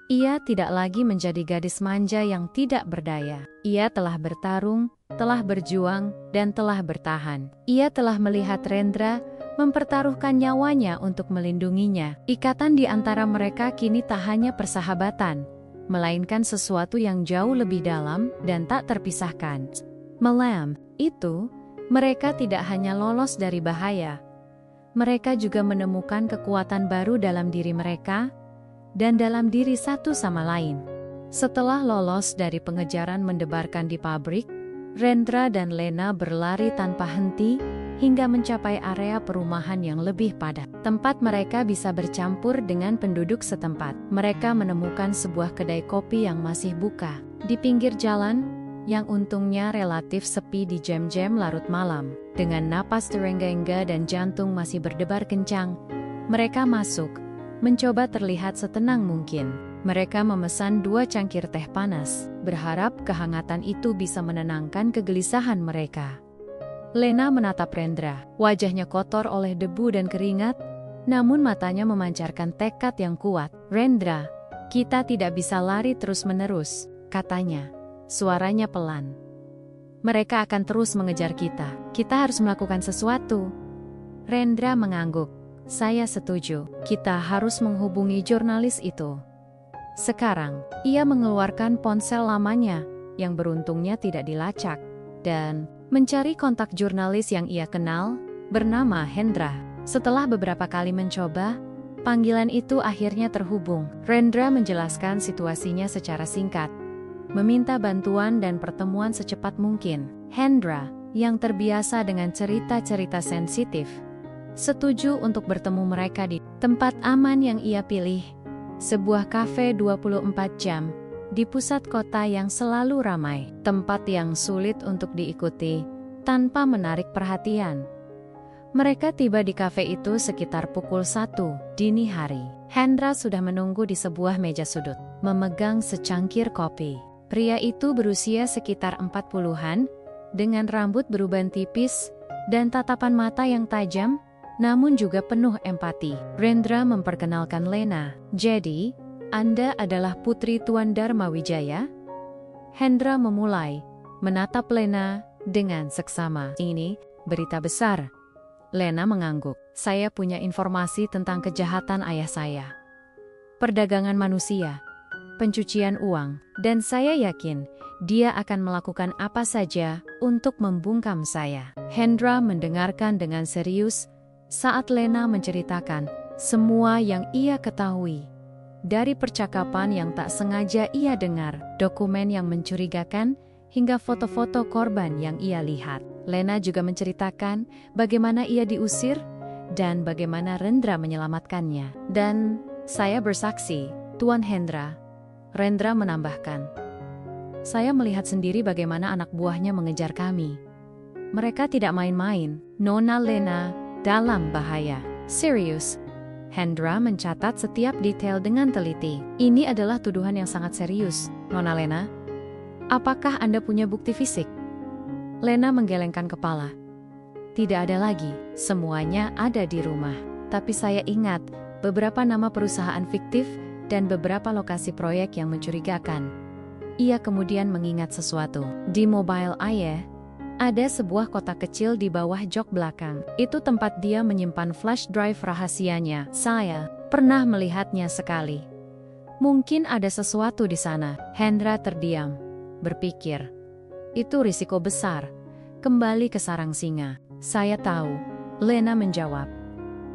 Ia tidak lagi menjadi gadis manja yang tidak berdaya. Ia telah bertarung, telah berjuang, dan telah bertahan. Ia telah melihat Rendra mempertaruhkan nyawanya untuk melindunginya. Ikatan di antara mereka kini tak hanya persahabatan, melainkan sesuatu yang jauh lebih dalam dan tak terpisahkan. Malam itu, mereka tidak hanya lolos dari bahaya, mereka juga menemukan kekuatan baru dalam diri mereka dan dalam diri satu sama lain. Setelah lolos dari pengejaran mendebarkan di pabrik, Rendra dan Lena berlari tanpa henti hingga mencapai area perumahan yang lebih padat. Tempat mereka bisa bercampur dengan penduduk setempat. Mereka menemukan sebuah kedai kopi yang masih buka di pinggir jalan, yang untungnya relatif sepi di jam-jam larut malam. Dengan napas terengah-engah dan jantung masih berdebar kencang, mereka masuk, mencoba terlihat setenang mungkin. Mereka memesan 2 cangkir teh panas, berharap kehangatan itu bisa menenangkan kegelisahan mereka. Lena menatap Rendra, wajahnya kotor oleh debu dan keringat, namun matanya memancarkan tekad yang kuat. "Rendra, kita tidak bisa lari terus-menerus," katanya. Suaranya pelan. Mereka akan terus mengejar kita. Kita harus melakukan sesuatu. Rendra mengangguk. Saya setuju. Kita harus menghubungi jurnalis itu. Sekarang, ia mengeluarkan ponsel lamanya, yang beruntungnya tidak dilacak, dan mencari kontak jurnalis yang ia kenal, bernama Hendra. Setelah beberapa kali mencoba, panggilan itu akhirnya terhubung. Rendra menjelaskan situasinya secara singkat, meminta bantuan dan pertemuan secepat mungkin. Hendra, yang terbiasa dengan cerita-cerita sensitif, setuju untuk bertemu mereka di tempat aman yang ia pilih, sebuah kafe 24 jam, di pusat kota yang selalu ramai, tempat yang sulit untuk diikuti, tanpa menarik perhatian. Mereka tiba di kafe itu sekitar pukul 1 dini hari. Hendra sudah menunggu di sebuah meja sudut, memegang secangkir kopi. Pria itu berusia sekitar 40-an, dengan rambut beruban tipis, dan tatapan mata yang tajam, namun juga penuh empati. Rendra memperkenalkan Lena. Jadi, Anda adalah putri Tuan Dharma Wijaya? Hendra memulai, menatap Lena dengan seksama. Ini berita besar. Lena mengangguk. Saya punya informasi tentang kejahatan ayah saya. Perdagangan manusia, pencucian uang, dan saya yakin dia akan melakukan apa saja untuk membungkam saya. Hendra mendengarkan dengan serius saat Lena menceritakan semua yang ia ketahui. Dari percakapan yang tak sengaja ia dengar, dokumen yang mencurigakan, hingga foto-foto korban yang ia lihat. Lena juga menceritakan bagaimana ia diusir dan bagaimana Rendra menyelamatkannya. Dan saya bersaksi, Tuan Hendra. Rendra menambahkan, saya melihat sendiri bagaimana anak buahnya mengejar kami. Mereka tidak main-main. Nona Lena dalam bahaya. Serius. Hendra mencatat setiap detail dengan teliti. Ini adalah tuduhan yang sangat serius, Nona Lena. Apakah Anda punya bukti fisik? Lena menggelengkan kepala. Tidak ada lagi, semuanya ada di rumah. Tapi saya ingat beberapa nama perusahaan fiktif dan beberapa lokasi proyek yang mencurigakan. Ia kemudian mengingat sesuatu. Di mobil ayah, ada sebuah kotak kecil di bawah jok belakang. Itu tempat dia menyimpan flash drive rahasianya. Saya pernah melihatnya sekali. Mungkin ada sesuatu di sana. Hendra terdiam, berpikir. Itu risiko besar. Kembali ke sarang singa. Saya tahu. Lena menjawab.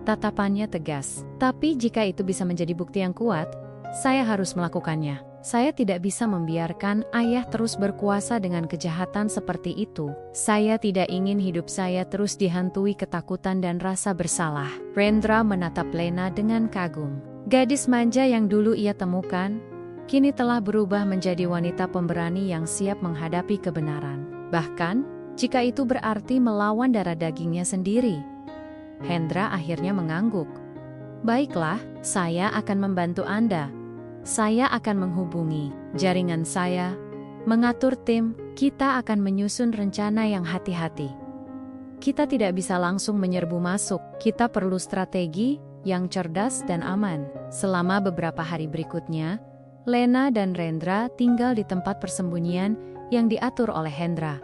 Tatapannya tegas. Tapi jika itu bisa menjadi bukti yang kuat, saya harus melakukannya. Saya tidak bisa membiarkan ayah terus berkuasa dengan kejahatan seperti itu. Saya tidak ingin hidup saya terus dihantui ketakutan dan rasa bersalah. Rendra menatap Lena dengan kagum. Gadis manja yang dulu ia temukan, kini telah berubah menjadi wanita pemberani yang siap menghadapi kebenaran. Bahkan, jika itu berarti melawan darah dagingnya sendiri. Hendra akhirnya mengangguk. Baiklah, saya akan membantu Anda. Saya akan menghubungi jaringan saya, mengatur tim, kita akan menyusun rencana yang hati-hati. Kita tidak bisa langsung menyerbu masuk, kita perlu strategi yang cerdas dan aman. Selama beberapa hari berikutnya, Lena dan Rendra tinggal di tempat persembunyian yang diatur oleh Hendra.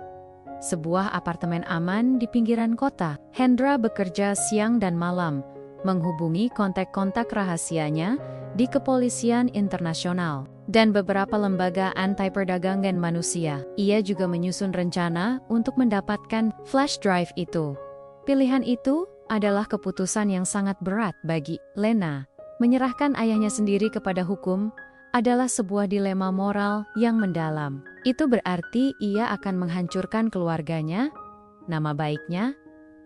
Sebuah apartemen aman di pinggiran kota. Hendra bekerja siang dan malam, menghubungi kontak-kontak rahasianya di kepolisian internasional dan beberapa lembaga anti-perdagangan manusia. Ia juga menyusun rencana untuk mendapatkan flash drive itu. Pilihan itu adalah keputusan yang sangat berat bagi Lena. Menyerahkan ayahnya sendiri kepada hukum adalah sebuah dilema moral yang mendalam. Itu berarti ia akan menghancurkan keluarganya, nama baiknya,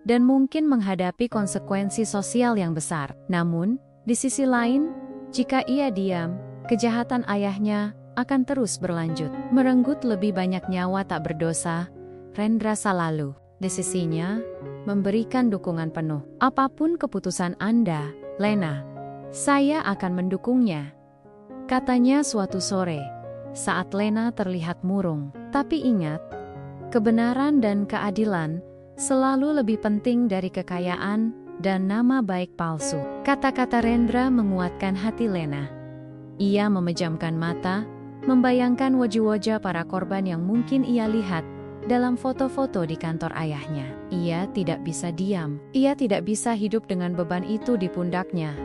dan mungkin menghadapi konsekuensi sosial yang besar. Namun, di sisi lain, jika ia diam, kejahatan ayahnya akan terus berlanjut. Merenggut lebih banyak nyawa tak berdosa, Rendra selalu, di sisinya, memberikan dukungan penuh. Apapun keputusan Anda, Lena, saya akan mendukungnya. Katanya suatu sore, saat Lena terlihat murung. Tapi ingat, kebenaran dan keadilan selalu lebih penting dari kekayaan dan nama baik palsu. Kata-kata Rendra menguatkan hati Lena. Ia memejamkan mata, membayangkan wajah-wajah para korban yang mungkin ia lihat dalam foto-foto di kantor ayahnya. Ia tidak bisa diam. Ia tidak bisa hidup dengan beban itu di pundaknya.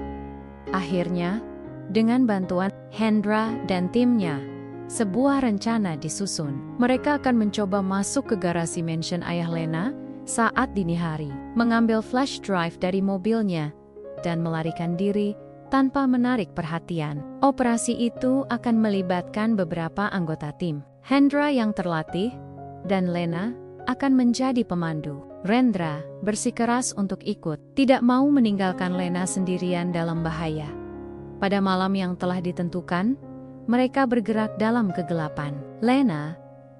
Akhirnya, dengan bantuan Hendra dan timnya, sebuah rencana disusun. Mereka akan mencoba masuk ke garasi mansion ayah Lena saat dini hari, mengambil flash drive dari mobilnya, dan melarikan diri tanpa menarik perhatian. Operasi itu akan melibatkan beberapa anggota tim. Hendra yang terlatih, dan Lena akan menjadi pemandu. Rendra bersikeras untuk ikut, tidak mau meninggalkan Lena sendirian dalam bahaya. Pada malam yang telah ditentukan, mereka bergerak dalam kegelapan. Lena,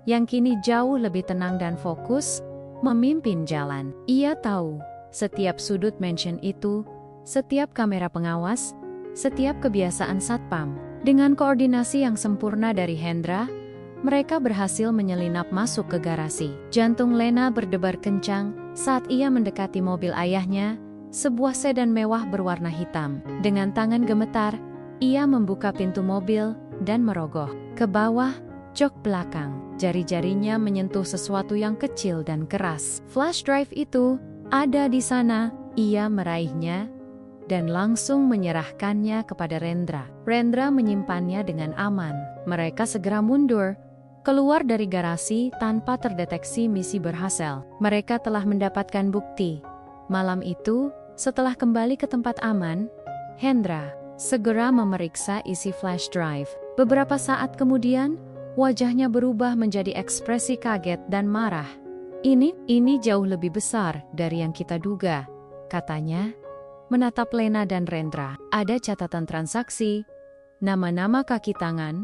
yang kini jauh lebih tenang dan fokus, memimpin jalan. Ia tahu setiap sudut mansion itu, setiap kamera pengawas, setiap kebiasaan satpam. Dengan koordinasi yang sempurna dari Hendra, mereka berhasil menyelinap masuk ke garasi. Jantung Lena berdebar kencang saat ia mendekati mobil ayahnya, sebuah sedan mewah berwarna hitam. Dengan tangan gemetar, ia membuka pintu mobil dan merogoh ke bawah jok belakang. Jari-jarinya menyentuh sesuatu yang kecil dan keras. Flash drive itu ada di sana. Ia meraihnya dan langsung menyerahkannya kepada Rendra. Rendra menyimpannya dengan aman. Mereka segera mundur, keluar dari garasi tanpa terdeteksi. Misi berhasil. Mereka telah mendapatkan bukti. Malam itu, setelah kembali ke tempat aman, Hendra segera memeriksa isi flash drive. Beberapa saat kemudian, wajahnya berubah menjadi ekspresi kaget dan marah. Ini jauh lebih besar dari yang kita duga, katanya, menatap Lena dan Rendra. Ada catatan transaksi, nama-nama kaki tangan,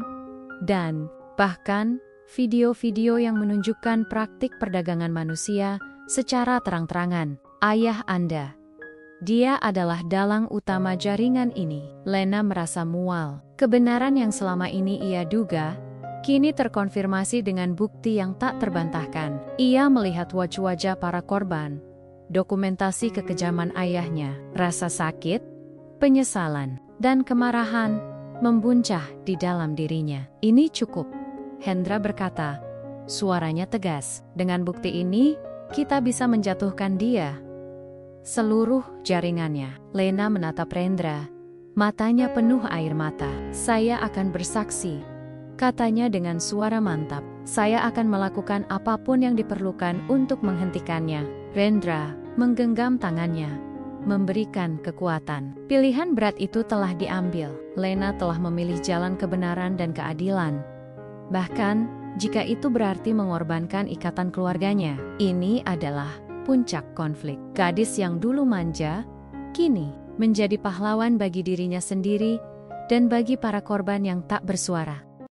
dan bahkan video-video yang menunjukkan praktik perdagangan manusia secara terang-terangan. Ayah Anda, dia adalah dalang utama jaringan ini. Lena merasa mual. Kebenaran yang selama ini ia duga, kini terkonfirmasi dengan bukti yang tak terbantahkan. Ia melihat wajah-wajah para korban, dokumentasi kekejaman ayahnya. Rasa sakit, penyesalan, dan kemarahan membuncah di dalam dirinya. Ini cukup, Hendra berkata, suaranya tegas. Dengan bukti ini, kita bisa menjatuhkan dia. Seluruh jaringannya. Lena menatap Rendra, matanya penuh air mata. Saya akan bersaksi, katanya dengan suara mantap. Saya akan melakukan apapun yang diperlukan untuk menghentikannya. Rendra menggenggam tangannya, memberikan kekuatan. Pilihan berat itu telah diambil. Lena telah memilih jalan kebenaran dan keadilan. Bahkan, jika itu berarti mengorbankan ikatan keluarganya. Ini adalah puncak konflik. Gadis yang dulu manja, kini menjadi pahlawan bagi dirinya sendiri dan bagi para korban yang tak bersuara.